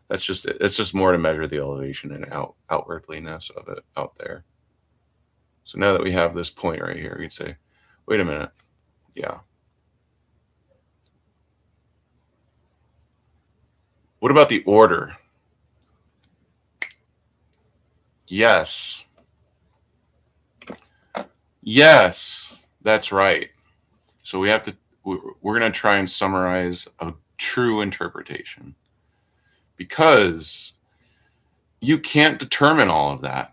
That's just it. It's just more to measure the elevation and outwardliness of it out there. So now that we have this point right here, we'd say, wait a minute. Yeah. What about the order? Yes. Yes, that's right. So we have to, we're going to try and summarize a true interpretation because you can't determine all of that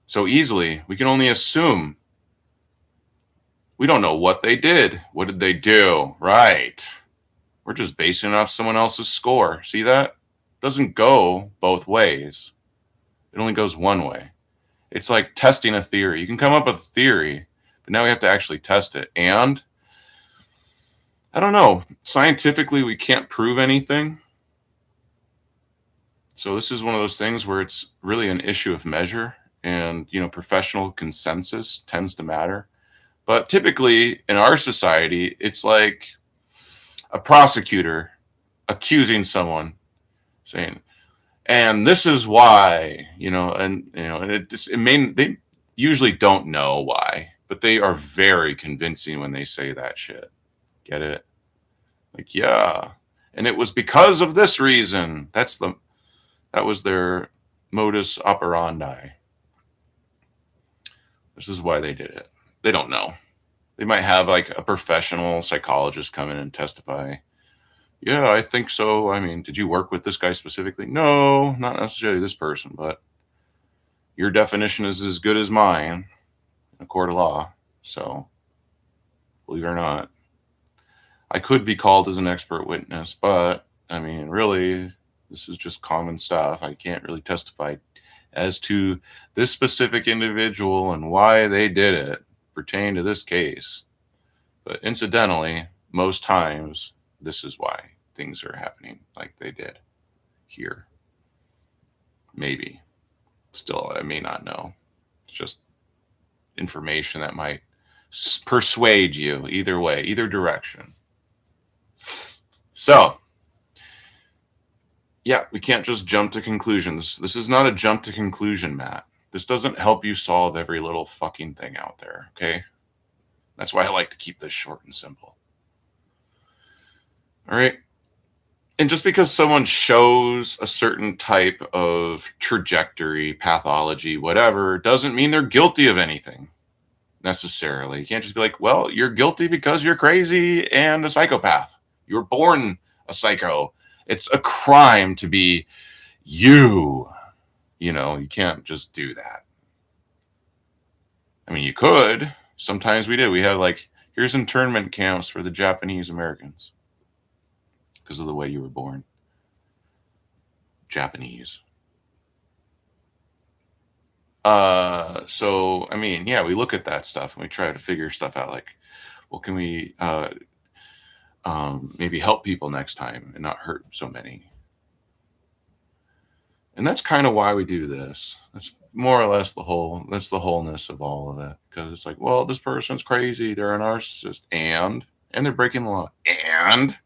so easily. We can only assume. We don't know what they did. What did they do? Right. We're just basing it off someone else's score. See that? It doesn't go both ways. It only goes one way. It's like testing a theory. You can come up with a theory, but now we have to actually test it. And I don't know. Scientifically, we can't prove anything. So this is one of those things where it's really an issue of measure, and professional consensus tends to matter. But typically in our society, it's like a prosecutor accusing someone, saying, and this is why, and they usually don't know why, but they are very convincing when they say that shit. Get it? Like, yeah. And it was because of this reason. That was their modus operandi. This is why they did it. They don't know. They might have like a professional psychologist come in and testify. Yeah, I think so. I mean, did you work with this guy specifically? No, not necessarily this person, but your definition is as good as mine in a court of law. So, believe it or not, I could be called as an expert witness, but I mean, really, this is just common stuff. I can't really testify as to this specific individual and why they did it pertain to this case. But incidentally, most times, this is why things are happening like they did here. Maybe. Still, I may not know. It's just information that might persuade you either way, either direction. So, yeah, we can't just jump to conclusions. This is not a jump to conclusion, Matt. This doesn't help you solve every little fucking thing out there, okay? That's why I like to keep this short and simple. All right? And just because someone shows a certain type of trajectory, pathology, whatever, doesn't mean they're guilty of anything necessarily. You can't just be like, well, you're guilty because you're crazy and a psychopath. You were born a psycho. It's a crime to be you. You can't just do that. I mean, you could. Sometimes we did. We had like, here's internment camps for the Japanese Americans because of the way you were born. Japanese. So, I mean, yeah, we look at that stuff and we try to figure stuff out like, well, can we maybe help people next time and not hurt so many? And that's kind of why we do this. That's more or less that's the wholeness of all of it. Because it's like, well, this person's crazy. They're a narcissist. And they're breaking the law. And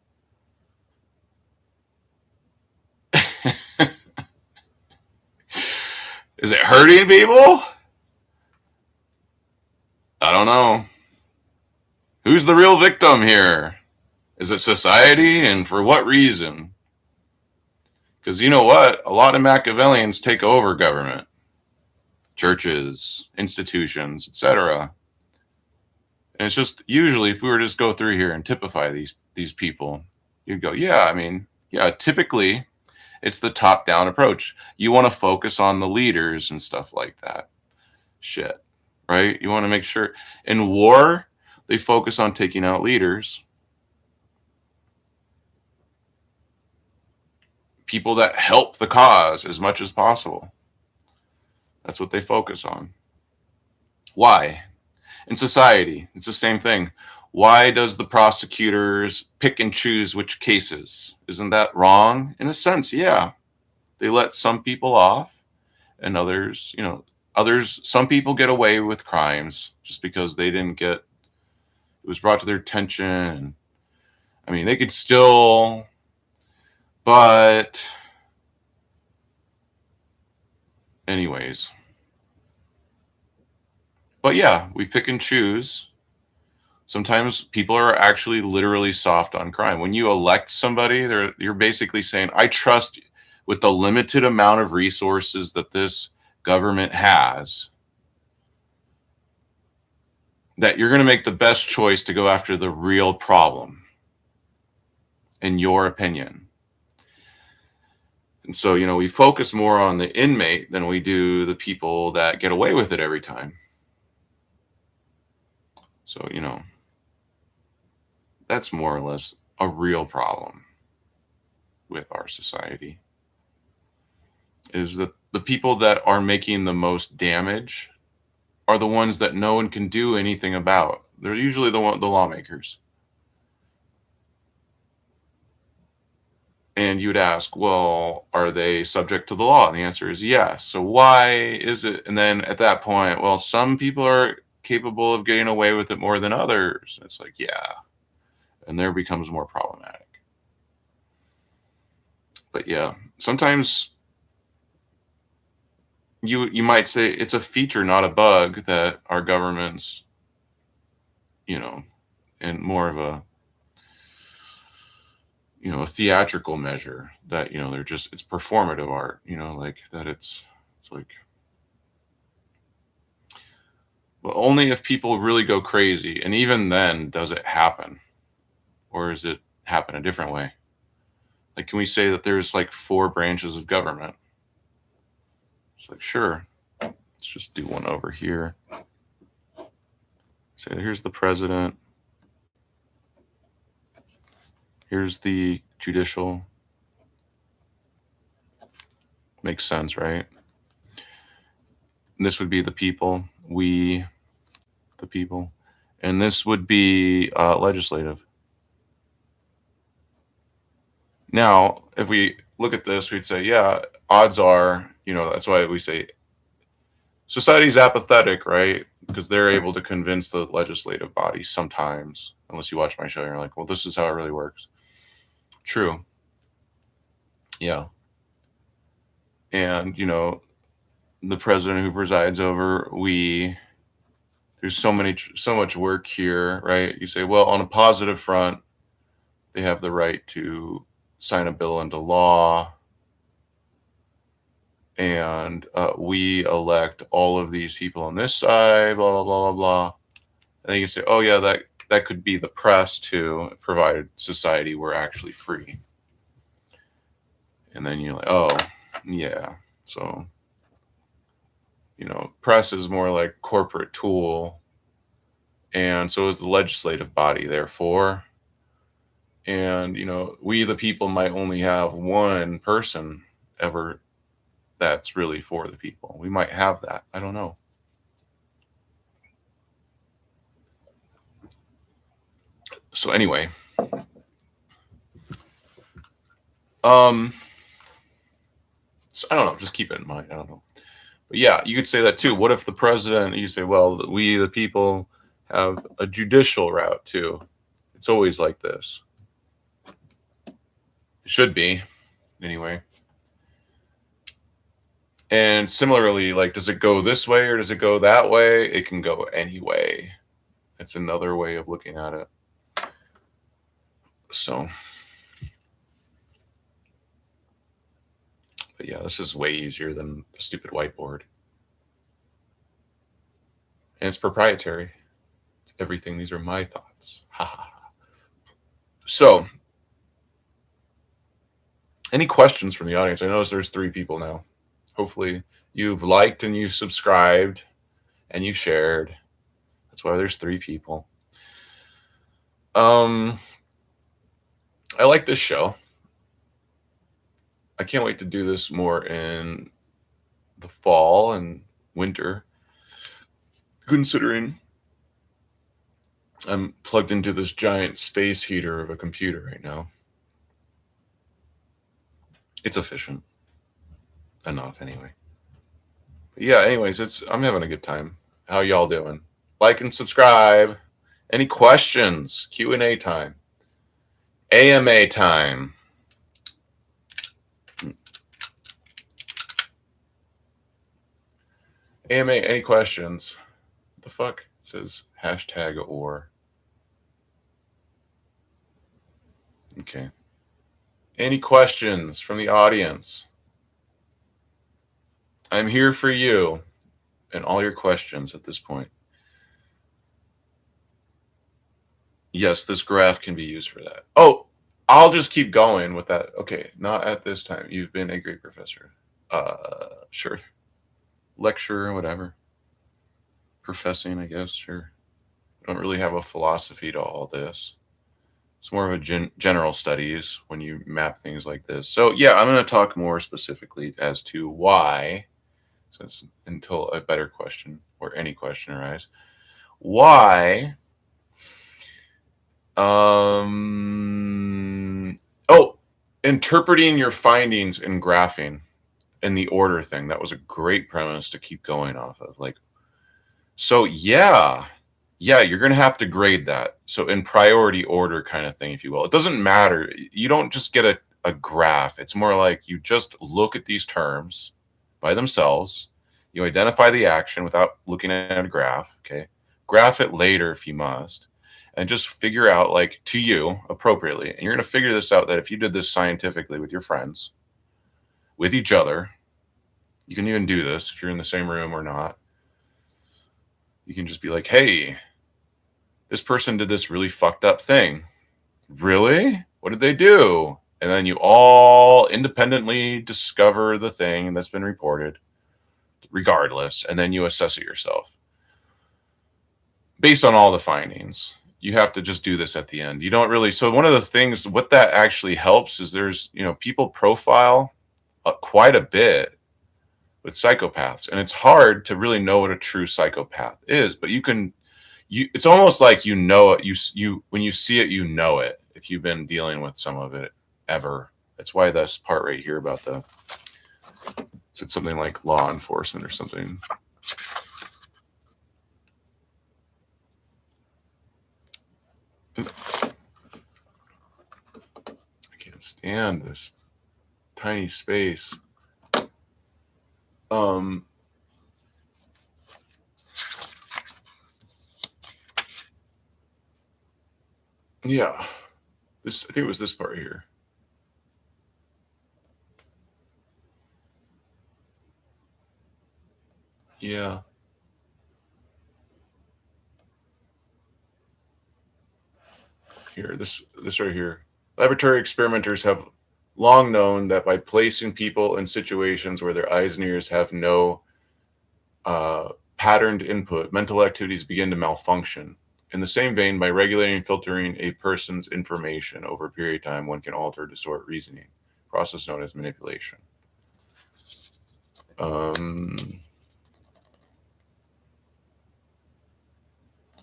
is it hurting people? I don't know. Who's the real victim here? Is it society, and for what reason? Because you know what? A lot of Machiavellians take over government, churches, institutions, etc. And it's just usually, if we were to just go through here and typify these people, you'd go, yeah, I mean, yeah, typically it's the top-down approach. You want to focus on the leaders and stuff like that. Shit, right? You want to make sure. In war, they focus on taking out leaders. People that help the cause as much as possible. That's what they focus on. Why? In society, it's the same thing. Why does the prosecutors pick and choose which cases? Isn't that wrong? In a sense, yeah. They let some people off and others, some people get away with crimes just because they didn't get, it was brought to their attention. I mean, they could still, but anyways. But yeah, we pick and choose. Sometimes people are actually literally soft on crime. When you elect somebody, you're basically saying, I trust with the limited amount of resources that this government has, that you're going to make the best choice to go after the real problem, in your opinion. And so, we focus more on the inmate than we do the people that get away with it every time. So, that's more or less a real problem with our society, is that the people that are making the most damage are the ones that no one can do anything about. They're usually the lawmakers. And you would ask, well, are they subject to the law? And the answer is yes. So why is it? And then at that point, well, some people are capable of getting away with it more than others. It's like, yeah. And there becomes more problematic. But yeah, sometimes you might say it's a feature, not a bug, that our government's, and more of a, a theatrical measure that, it's performative art, like that it's like, well, only if people really go crazy. And even then, does it happen? Or does it happen a different way? Like, can we say that there's like 4 branches of government? It's like, sure, let's just do one over here. So here's the president. Here's the judicial. Makes sense, right? And this would be the people, we, the people. And this would be legislative. Now, if we look at this, we'd say, yeah, odds are, that's why we say society's apathetic, right? Because they're able to convince the legislative body sometimes, unless you watch my show, you're like, well, this is how it really works. True. Yeah. And, the president who presides over, there's so much work here, right? You say, well, on a positive front, they have the right to sign a bill into law, and we elect all of these people on this side, blah, blah, blah, blah, blah. And then you say, oh yeah, that could be the press too, provided society were actually free. And then you're like, oh yeah, so press is more like corporate tool, and so is the legislative body, therefore. And we the people might only have one person ever that's really for the people. We might have that. I don't know. So anyway, so I don't know. Just keep it in mind. I don't know. But yeah, you could say that too. What if the president? You say, well, we the people have a judicial route too. It's always like this. It should be, anyway. And similarly, like, does it go this way or does it go that way? It can go any way. It's another way of looking at it. So, but yeah, this is way easier than the stupid whiteboard. And it's proprietary. Everything. These are my thoughts. Ha ha ha. So, any questions from the audience? I notice there's 3 people now. Hopefully you've liked and you've subscribed and you shared. That's why there's 3 people. I like this show. I can't wait to do this more in the fall and winter, considering I'm plugged into this giant space heater of a computer right now. It's efficient enough anyway. But yeah, anyways, I'm having a good time. How y'all doing? Like and subscribe. Any questions? Q&A time. AMA time. AMA, any questions? What the fuck? It says #or. Okay. Any questions from the audience? I'm here for you and all your questions at this point. Yes, this graph can be used for that. Oh, I'll just keep going with that. Okay, not at this time. You've been a great professor. Sure. Lecturer, whatever. Professing, I guess, sure. I don't really have a philosophy to all this. It's more of a general studies when you map things like this. So yeah, I'm going to talk more specifically as to why, since until a better question or any question arises, why interpreting your findings in graphing and the order thing. That was a great premise to keep going off of. Like, so yeah, you're going to have to grade that. So in priority order kind of thing, if you will. It doesn't matter. You don't just get a graph. It's more like you just look at these terms by themselves. You identify the action without looking at a graph. Okay. Graph it later if you must. And just figure out, like, to you appropriately. And you're going to figure this out that if you did this scientifically with your friends, with each other, you can even do this if you're in the same room or not. You can just be like, hey, this person did this really fucked up thing. Really? What did they do? And then you all independently discover the thing that's been reported, regardless, and then you assess it yourself based on all the findings. You have to just do this at the end. You don't really. So one of the things, what that actually helps is there's, people profile quite a bit with psychopaths, and it's hard to really know what a true psychopath is, but it's almost like you know it. You when you see it, you know it if you've been dealing with some of it ever. That's why this part right here about it's something like law enforcement or something. I can't stand this tiny space. Yeah, I think it was this part here. Yeah. Here, this right here. Laboratory experimenters have long known that by placing people in situations where their eyes and ears have no patterned input, mental activities begin to malfunction. In the same vein, by regulating and filtering a person's information over a period of time, one can alter or distort reasoning, a process known as manipulation.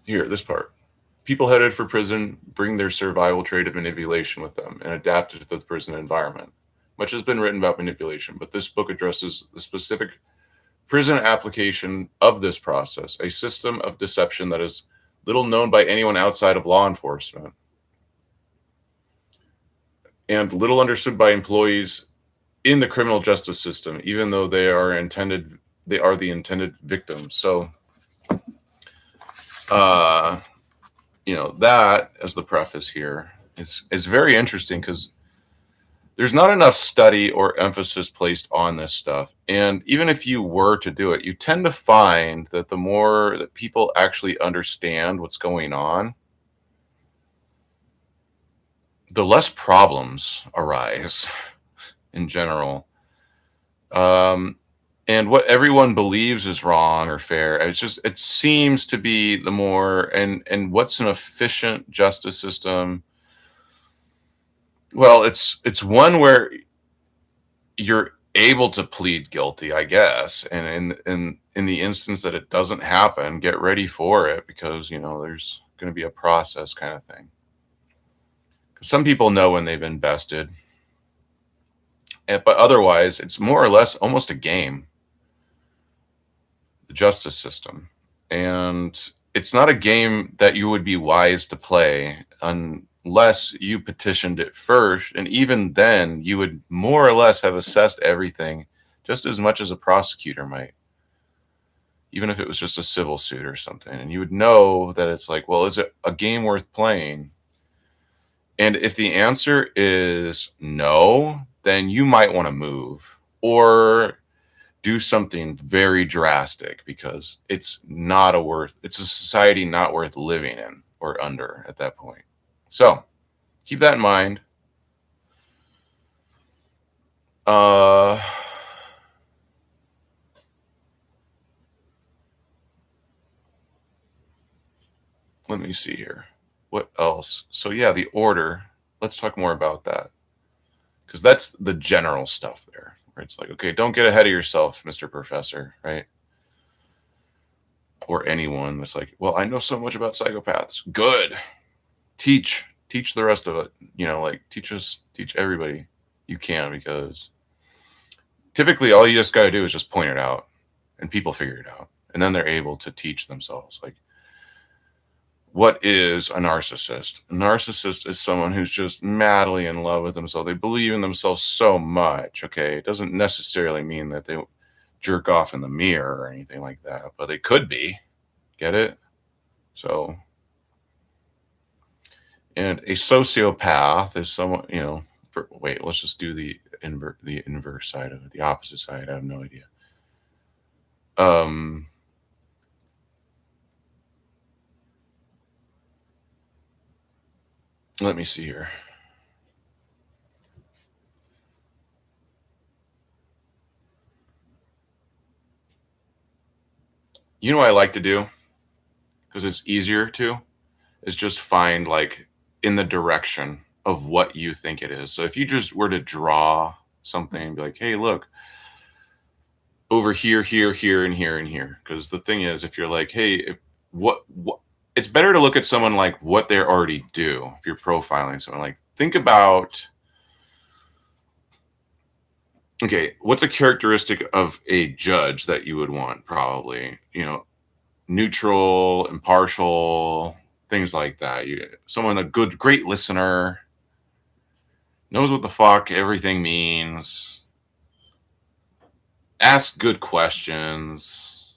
Here, this part. People headed for prison bring their survival trait of manipulation with them and adapt it to the prison environment. Much has been written about manipulation, but this book addresses the specific prison application of this process, a system of deception that is little known by anyone outside of law enforcement and little understood by employees in the criminal justice system, even though they are the intended victims. So, that as the preface here is very interesting because there's not enough study or emphasis placed on this stuff. And even if you were to do it, you tend to find that the more that people actually understand what's going on, the less problems arise in general. And what everyone believes is wrong or fair, it seems to be the more, and what's an efficient justice system? Well, it's one where you're able to plead guilty, I guess. And in the instance that it doesn't happen, get ready for it because, there's going to be a process kind of thing. Because some people know when they've been bested. But otherwise, it's more or less almost a game, the justice system. And it's not a game that you would be wise to play unless you petitioned it first. And even then, you would more or less have assessed everything just as much as a prosecutor might, even if it was just a civil suit or something. And you would know that it's like, well, is it a game worth playing? And if the answer is no, then you might want to move or do something very drastic because it's a society not worth living in or under at that point. So keep that in mind. Let me see here. What else? So yeah, the order. Let's talk more about that. Because that's the general stuff there. Where it's like, okay, don't get ahead of yourself, Mr. Professor, right? Or anyone that's like, well, I know so much about psychopaths. Good. Teach the rest of it. Teach everybody you can, because typically all you just got to do is just point it out and people figure it out. And then they're able to teach themselves. Like, what is a narcissist? A narcissist is someone who's just madly in love with themselves. They believe in themselves so much. Okay. It doesn't necessarily mean that they jerk off in the mirror or anything like that, but they could be. Get it? So, and a sociopath is someone, let's just do the inverse side of it, the opposite side. I have no idea. Let me see here. You know what I like to do? Because it's easier to, is just find like in the direction of what you think it is. So if you just were to draw something and be like, hey, look, over here, here, here, and here, and here. Because the thing is, if you're like, hey, what, it's better to look at someone like what they already do. If you're profiling someone, like think about, okay, what's a characteristic of a judge that you would want? Probably, neutral, impartial, things like that. Someone, great listener, knows what the fuck everything means, asks good questions,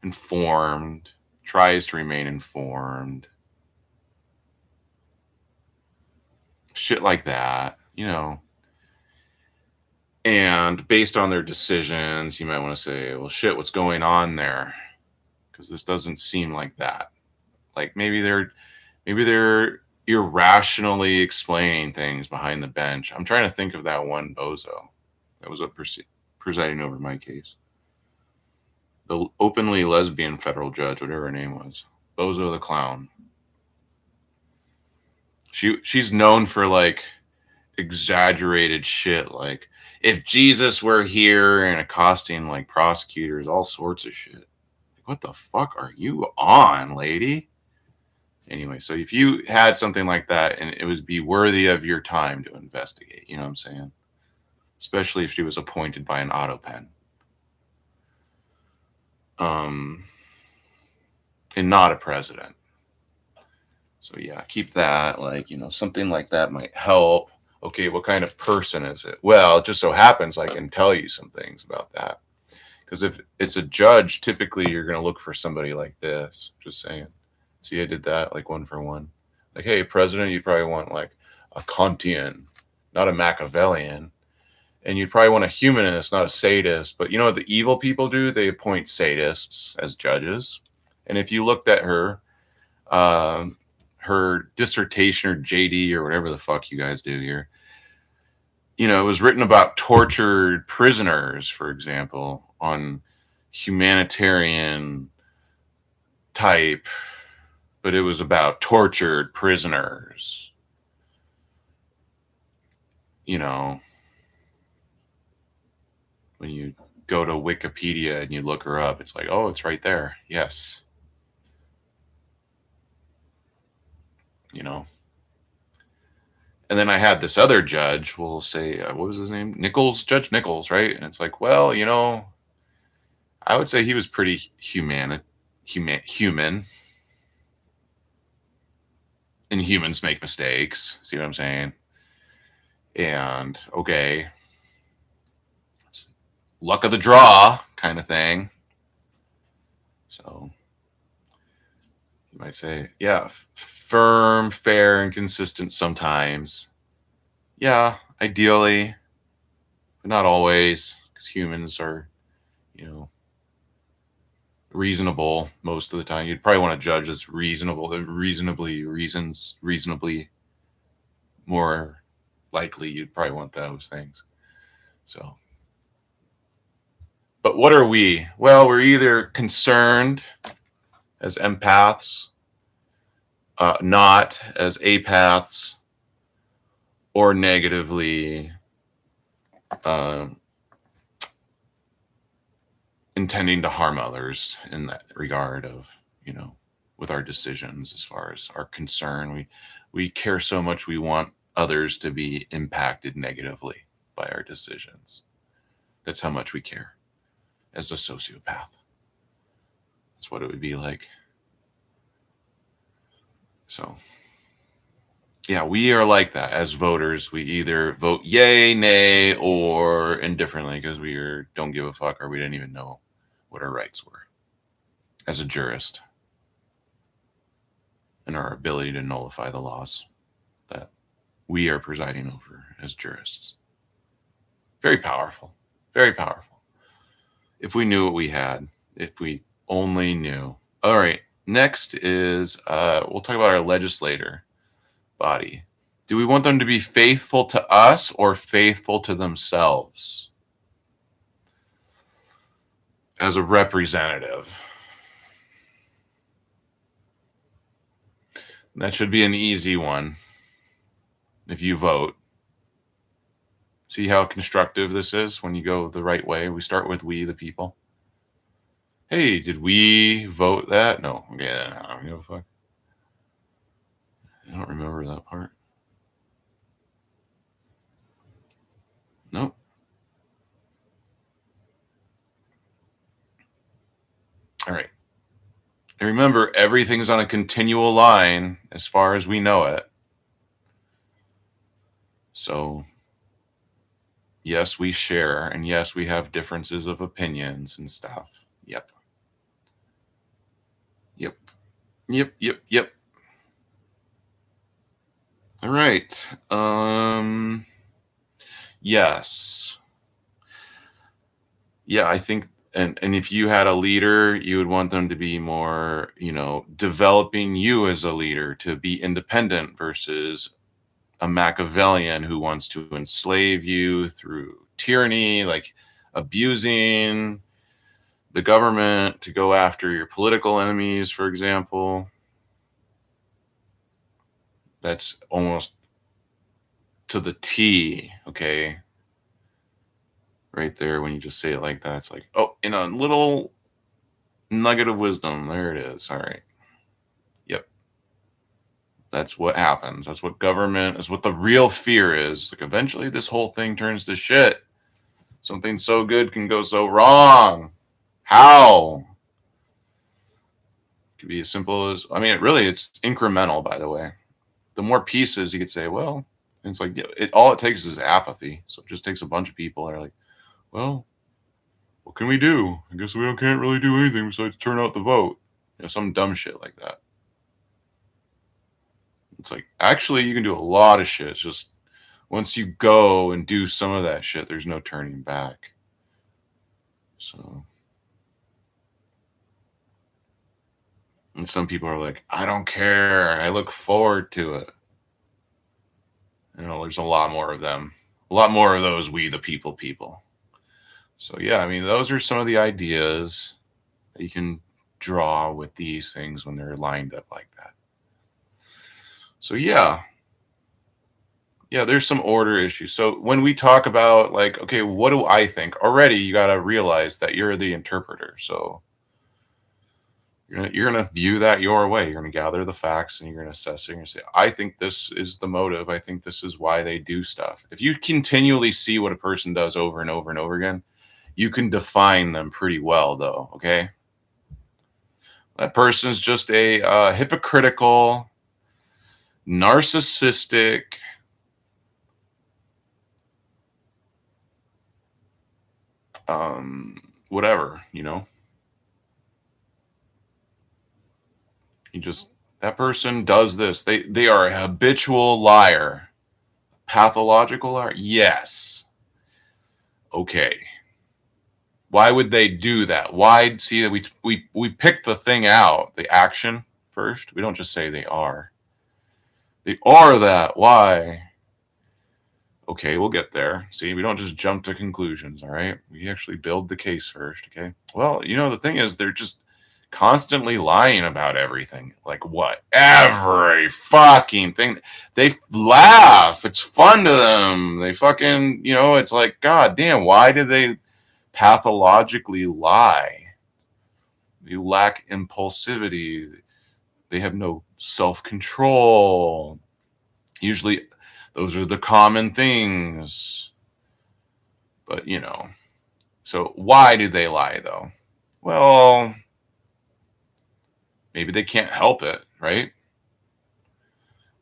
informed, tries to remain informed, shit like that, And based on their decisions, you might want to say, well, shit, what's going on there? Because this doesn't seem like that. Like maybe they're irrationally explaining things behind the bench. I'm trying to think of that one bozo that was presiding over my case. The openly lesbian federal judge, whatever her name was, Bozo the Clown. She's known for like exaggerated shit, like if Jesus were here, and accosting like prosecutors, all sorts of shit. What the fuck are you on, lady? Anyway, so if you had something like that and it would be worthy of your time to investigate, you know what I'm saying? Especially if she was appointed by an auto pen. And not a president. So yeah, keep that, like, something like that might help. Okay, what kind of person is it? Well, it just so happens I can tell you some things about that. Because if it's a judge, typically you're going to look for somebody like this. Just saying. See, I did that like one for one. Like, hey, president, you probably want like a Kantian, not a Machiavellian. And you'd probably want a humanist, not a sadist. But you know what the evil people do? They appoint sadists as judges. And if you looked at her dissertation or JD or whatever the fuck you guys do here, you know, it was written about tortured prisoners, for example, on humanitarian type, but it was about tortured prisoners. You know, when you go to Wikipedia and you look her up, it's like, oh, it's right there. Yes. You know. And then I had this other judge, we'll say, what was his name? Nichols, Judge Nichols, right? And it's like, well, you know, I would say he was pretty human. And humans make mistakes. See what I'm saying? And okay, it's luck of the draw kind of thing. So you might say, yeah, firm, fair, and consistent sometimes. Yeah, ideally, but not always, because humans are, you know, reasonable most of the time. You'd probably want to judge that's reasonable, reasonably more likely you'd probably want those things. So, but what are we? Well, we're either concerned as empaths, not as apaths, or negatively intending to harm others in that regard of, you know, with our decisions as far as our concern. We care so much, we want others to be impacted negatively by our decisions. That's how much we care as a sociopath. That's what it would be like. So, yeah, we are like that as voters. We either vote yay, nay, or indifferently because we don't give a fuck or we didn't even know what our rights were as a jurist and our ability to nullify the laws that we are presiding over as jurists. Very powerful. Very powerful. If we knew what we had, if we only knew. All right. Next is we'll talk about our legislator body. Do we want them to be faithful to us or faithful to themselves as a representative? That should be an easy one if you vote. See how constructive this is when you go the right way? We start with we, the people. Hey, did we vote that? No. Yeah, I don't give a fuck. I don't remember that part. Nope. All right. And remember, everything's on a continual line as far as we know it. So, yes, we share, and yes, we have differences of opinions and stuff. Yep. All right. Yes. Yeah, I think and if you had a leader, you would want them to be more, you know, developing you as a leader to be independent versus a Machiavellian who wants to enslave you through tyranny, like abusing the government to go after your political enemies, for example. That's almost to the T, okay? Right there, when you just say it like that, it's like, oh, in a little nugget of wisdom, there it is. All right. Yep. That's what happens. That's what government is, what the real fear is. Like, eventually, this whole thing turns to shit. Something so good can go so wrong. How? It could be as simple as, I mean, it's incremental, by the way. The more pieces you could say, well, it's like, all it takes is apathy. So it just takes a bunch of people that are like, well, what can we do? I guess we can't really do anything besides turn out the vote. You know, some dumb shit like that. It's like, actually, you can do a lot of shit. It's just once you go and do some of that shit, there's no turning back. So, and some people are like, I don't care. I look forward to it. There's a lot more of them. A lot more of those we the people. So, yeah, I mean, those are some of the ideas that you can draw with these things when they're lined up like that. So, yeah, there's some order issues. So when we talk about like, okay, what do I think? Already, you got to realize that you're the interpreter. So you're gonna view that your way. You're gonna gather the facts and you're gonna assess it. You're gonna say, I think this is the motive. I think this is why they do stuff. If you continually see what a person does over and over and over again, you can define them pretty well, though. Okay, that person's just a hypocritical, narcissistic, whatever, you just, that person does this. They are a habitual liar. Pathological liar? Yes. Okay. Why would they do that? Why see that we pick the thing out, the action first. We don't just say they are. They are that. Why? Okay, we'll get there. See, we don't just jump to conclusions, all right? We actually build the case first, okay? Well, the thing is, they're just constantly lying about everything. Like what? Every fucking thing. They laugh. It's fun to them. They fucking, it's like, God damn, why do they pathologically lie? They lack impulsivity. They have no self-control. Usually, those are the common things. But, so why do they lie, though? Well, maybe they can't help it, right?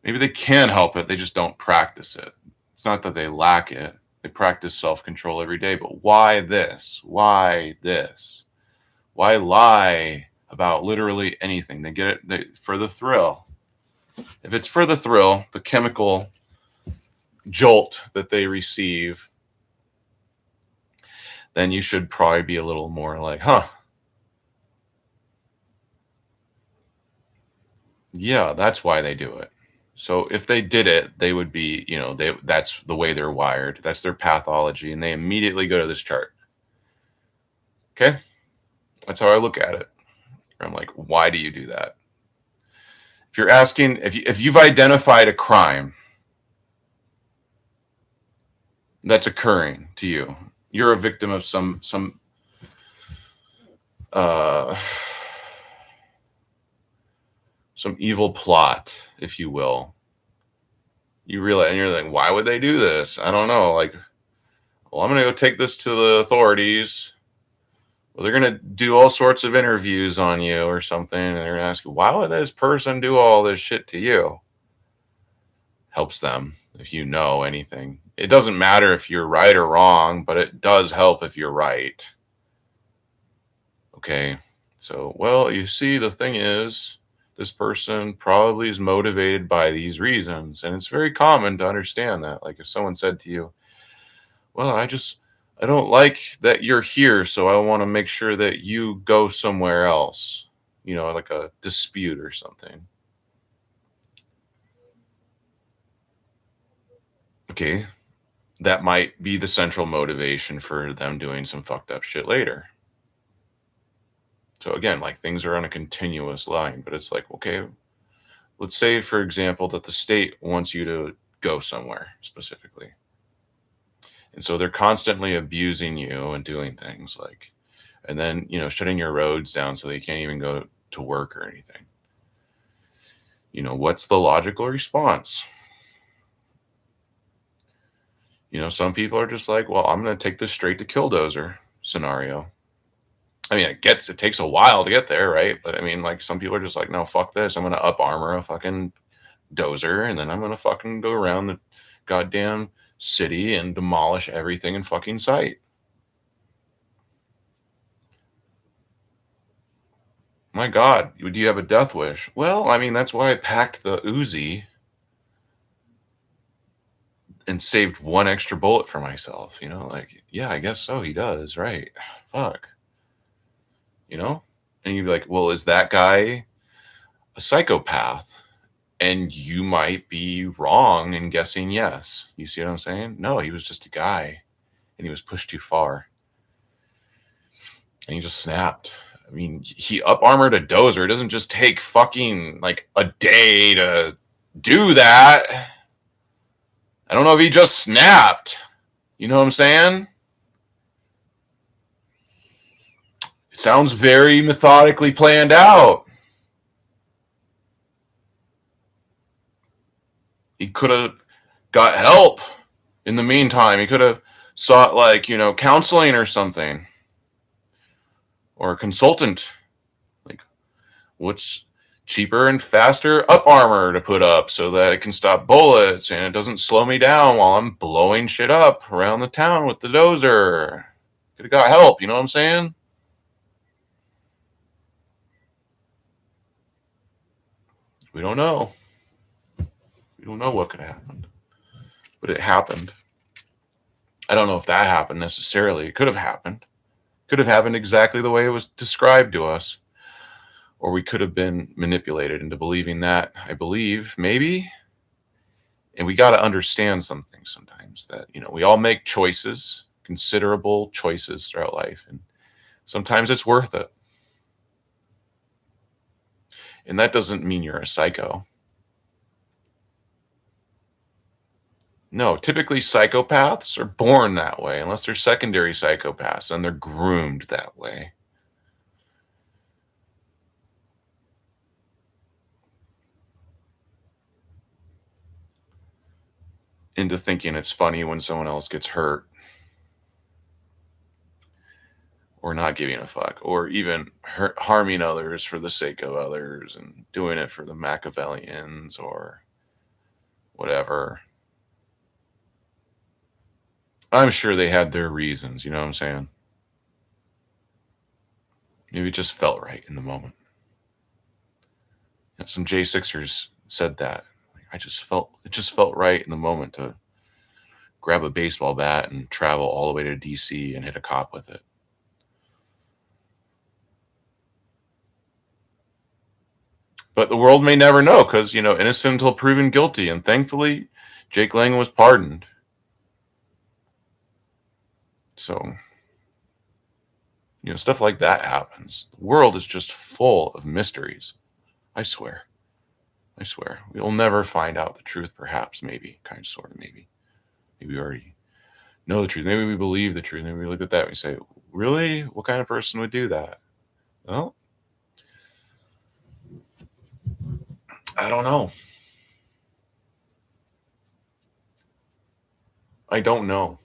Maybe they can help it. They just don't practice it. It's not that they lack it. They practice self-control every day. But why this? Why this? Why lie about literally anything? They get it for the thrill. If it's for the thrill, the chemical jolt that they receive, then you should probably be a little more like, yeah, that's why they do it. So if they did it, they would be, that's the way they're wired. That's their pathology. And they immediately go to this chart. Okay. That's how I look at it. I'm like, why do you do that? If you're asking, if you've identified a crime that's occurring to you, you're a victim of some evil plot, if you will. You realize, and you're like, why would they do this? I don't know. Like, well, I'm going to go take this to the authorities. Well, they're going to do all sorts of interviews on you or something. And they're going to ask you, why would this person do all this shit to you? Helps them if you know anything. It doesn't matter if you're right or wrong, but it does help if you're right. Okay. So, well, you see, the thing is, this person probably is motivated by these reasons. And it's very common to understand that. Like if someone said to you, well, I don't like that you're here, so I want to make sure that you go somewhere else, like a dispute or something. Okay. That might be the central motivation for them doing some fucked up shit later. So again, like things are on a continuous line, but it's like, okay, let's say, for example, that the state wants you to go somewhere specifically. And so they're constantly abusing you and doing things like, and then, shutting your roads down so they can't even go to work or anything. What's the logical response? Some people are just like, well, I'm going to take this straight to Killdozer scenario. I mean, it takes a while to get there, right? But I mean, like some people are just like, no, fuck this. I'm going to up armor a fucking dozer and then I'm going to fucking go around the goddamn city and demolish everything in fucking sight. My God, do you have a death wish? Well, I mean, that's why I packed the Uzi. and saved one extra bullet for myself, like, yeah, I guess so. He does. Right. Fuck. And you'd be like, well, is that guy a psychopath? And you might be wrong in guessing yes. You see what I'm saying? No, he was just a guy and he was pushed too far. And he just snapped. I mean, he up armored a dozer. It doesn't just take fucking like a day to do that. I don't know if he just snapped. You know what I'm saying? It sounds very methodically planned out. He could have got help in the meantime. He could have sought counseling or something. Or a consultant. Like, what's cheaper and faster up armor to put up so that it can stop bullets and it doesn't slow me down while I'm blowing shit up around the town with the dozer. Could have got help, you know what I'm saying? We don't know. We don't know what could have happened. But it happened. I don't know if that happened necessarily. It could have happened. Could have happened exactly the way it was described to us. Or we could have been manipulated into believing that, I believe, maybe. And we got to understand some things sometimes that, we all make choices, considerable choices throughout life. And sometimes it's worth it. And that doesn't mean you're a psycho. No, typically psychopaths are born that way, unless they're secondary psychopaths and they're groomed that way. Into thinking it's funny when someone else gets hurt. Or not giving a fuck. Or even harming others for the sake of others and doing it for the Machiavellians or whatever. I'm sure they had their reasons, you know what I'm saying? Maybe it just felt right in the moment. Some J6ers said that. It just felt right in the moment to grab a baseball bat and travel all the way to DC and hit a cop with it. But the world may never know because, innocent until proven guilty. And thankfully, Jake Lang was pardoned. So, stuff like that happens. The world is just full of mysteries. I swear. We'll never find out the truth, perhaps, maybe, kind of, sort of, maybe. Maybe we already know the truth. Maybe we believe the truth. Maybe we look at that and we say, really? What kind of person would do that? Well, I don't know. I don't know.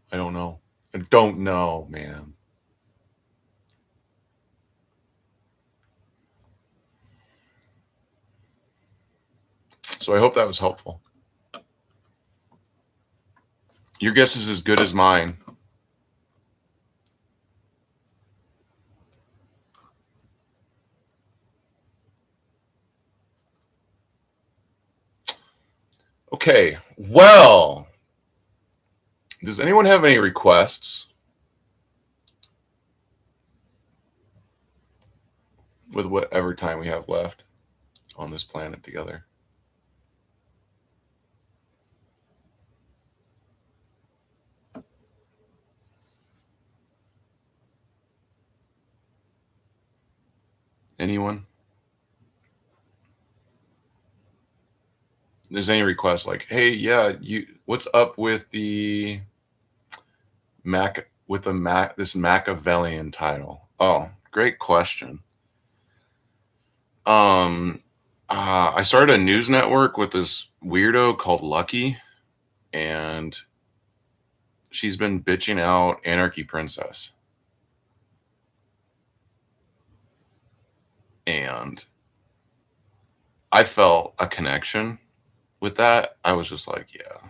I don't know. I don't know, man. So I hope that was helpful. Your guess is as good as mine. Okay, well, does anyone have any requests? With whatever time we have left on this planet together. Anyone? There's any request like, hey, yeah, what's up with the this Machiavellian title? Oh, great question. I started a news network with this weirdo called Lucky, and she's been bitching out Anarchy Princess. And I felt a connection with that. I was just like, yeah.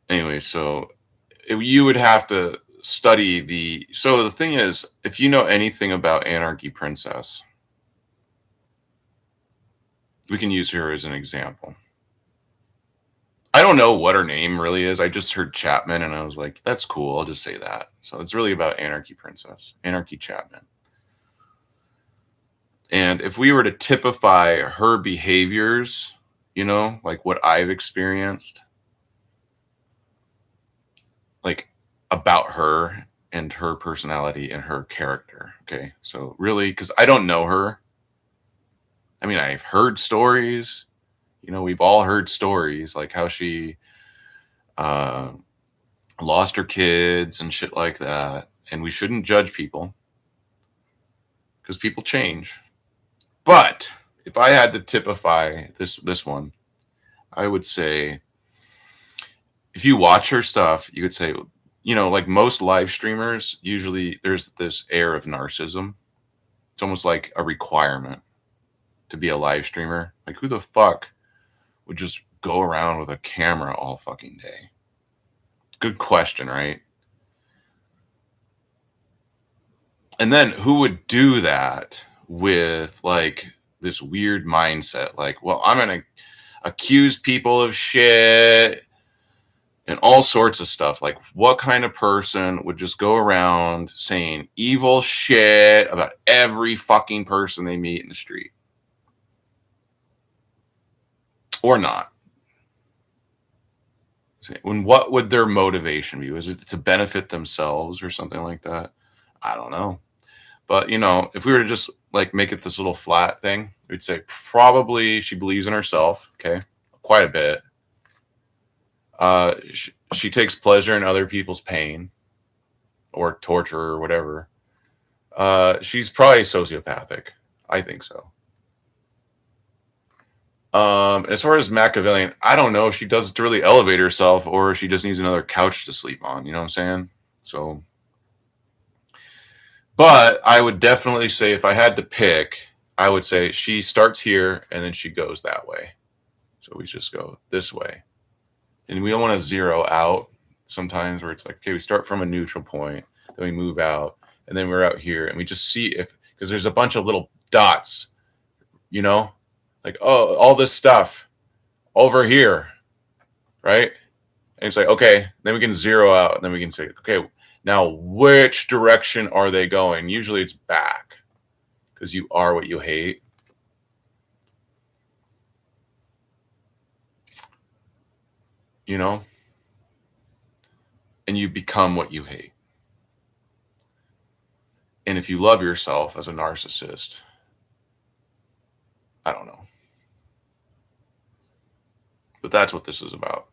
Anyway, so you would have to study so the thing is, if you know anything about Anarchy Princess, We can use her as an example. I don't know what her name really is. I just heard Chapman and I was like, that's cool. I'll just say that. So it's really about Anarchy Princess, Anarchy Chapman. And if we were to typify her behaviors, like what I've experienced, like about her and her personality and her character. Okay. So really, because I don't know her. I mean, I've heard stories, we've all heard stories like how she lost her kids and shit like that. And we shouldn't judge people because people change. But if I had to typify this one, I would say if you watch her stuff, you could say, like most live streamers, usually there's this air of narcissism. It's almost like a requirement to be a live streamer. Like, who the fuck would just go around with a camera all fucking day? Good question, right? And then who would do that with like this weird mindset? Like, well, I'm going to accuse people of shit and all sorts of stuff. Like, what kind of person would just go around saying evil shit about every fucking person they meet in the street? Or not? When what would their motivation be? Was it to benefit themselves or something like that? I don't know. But, if we were to just like make it this little flat thing, we'd say probably she believes in herself. Okay. Quite a bit. She takes pleasure in other people's pain or torture or whatever. She's probably sociopathic. I think so. As far as Machiavellian, I don't know if she does it to really elevate herself or if she just needs another couch to sleep on. You know what I'm saying? So, but I would definitely say if I had to pick, I would say she starts here and then she goes that way. So we just go this way. And we don't want to zero out sometimes where it's like, okay, we start from a neutral point, then we move out, and then we're out here and we just see because there's a bunch of little dots, like, oh, all this stuff over here, right? And it's like, okay, then we can zero out and then we can say, okay, now which direction are they going? Usually it's back because you are what you hate. And you become what you hate. And if you love yourself as a narcissist, I don't know. But that's what this is about.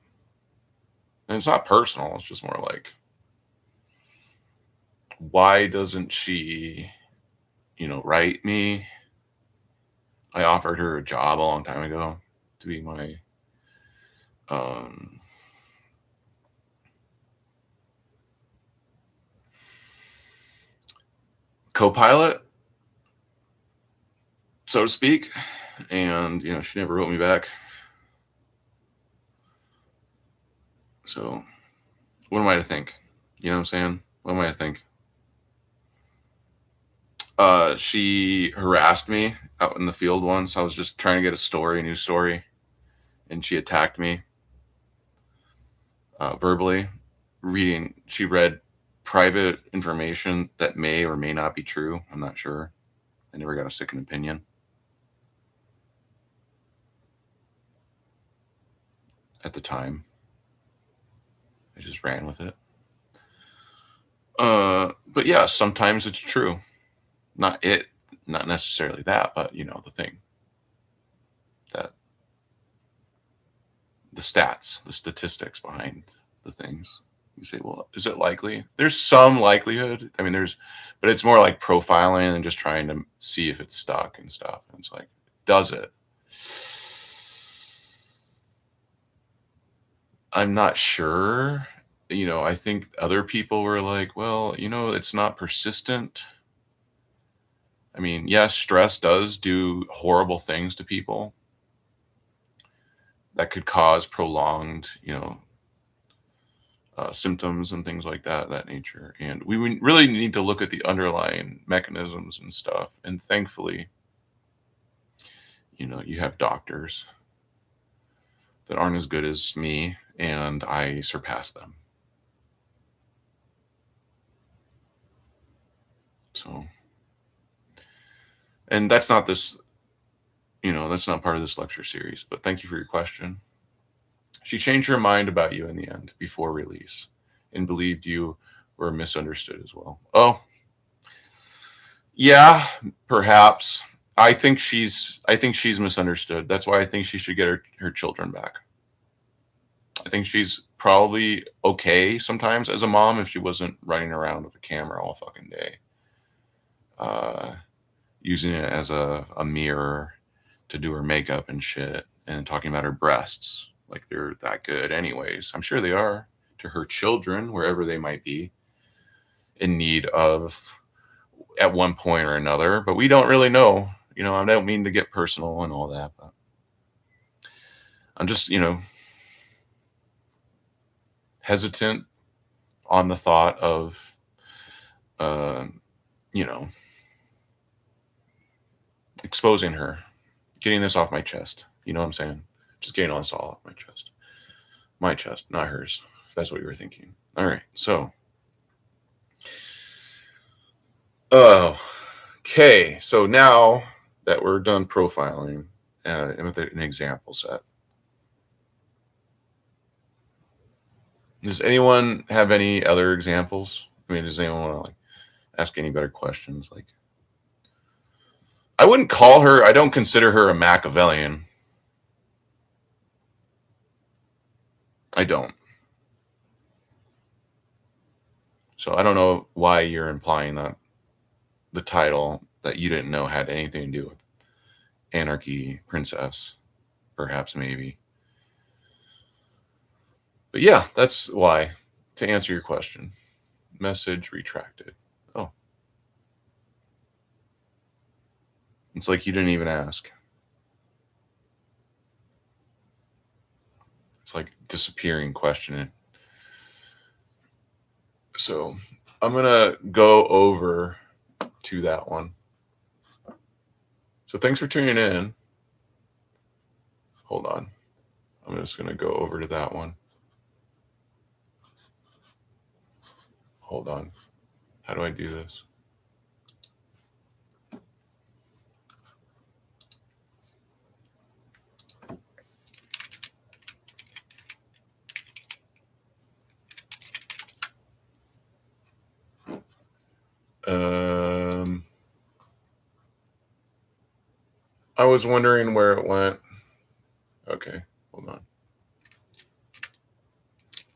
And it's not personal. It's just more like, why doesn't she, write me? I offered her a job a long time ago to be my co-pilot, so to speak. And, she never wrote me back. So what am I to think? You know what I'm saying? What am I to think? She harassed me out in the field once. I was just trying to get a new story, and she attacked me verbally. She read private information that may or may not be true. I'm not sure. I never got a second opinion. At the time, I just ran with it. But yeah, sometimes it's true. Not necessarily that, but the thing that the stats, the statistics behind the things. You say, well, is it likely? There's some likelihood. I mean, but it's more like profiling and just trying to see if it's stuck and stuff. And it's like, does it? I'm not sure. I think other people were like, well, it's not persistent. I mean, yes, stress does do horrible things to people that could cause prolonged, symptoms and things like that nature. And we really need to look at the underlying mechanisms and stuff. And thankfully, you have doctors that aren't as good as me, and I surpass them. So, and that's not this, that's not part of this lecture series, but thank you for your question. She changed her mind about you in the end before release and believed you were misunderstood as well. Oh, yeah, perhaps. I think she's misunderstood. That's why I think she should get her children back. I think she's probably okay sometimes as a mom if she wasn't running around with a camera all fucking day. Using it as a mirror to do her makeup and shit, and talking about her breasts like they're that good anyways. I'm sure they are to her children, wherever they might be in need of at one point or another, but we don't really know. I don't mean to get personal and all that, but I'm just, hesitant on the thought of, exposing her, getting this off my chest. You know what I'm saying? Just getting all this all off my chest. My chest, not hers, if that's what you were thinking. All right, so. Okay, so now that we're done profiling and with an example set, does anyone have any other examples? I mean, does anyone want to ask any better questions? I wouldn't call her, I don't consider her a Machiavellian. I don't. So I don't know why you're implying that the title that you didn't know had anything to do with Anarchy Princess, perhaps, maybe. But yeah, that's why, to answer your question. Message retracted. Oh. It's like you didn't even ask. It's like disappearing questioning. So I'm going to go over to that one. So thanks for tuning in. Hold on. I'm just going to go over to that one. Hold on. How do I do this? I was wondering where it went. Okay, hold on.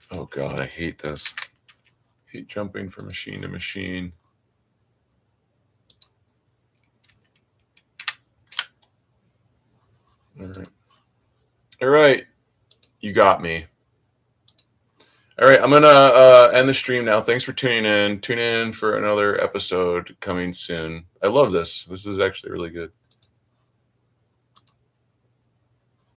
Oh God, I hate this. I hate jumping from machine to machine. All right. You got me. All right, I'm going to end the stream now. Thanks for tuning in. Tune in for another episode coming soon. I love this. This is actually really good.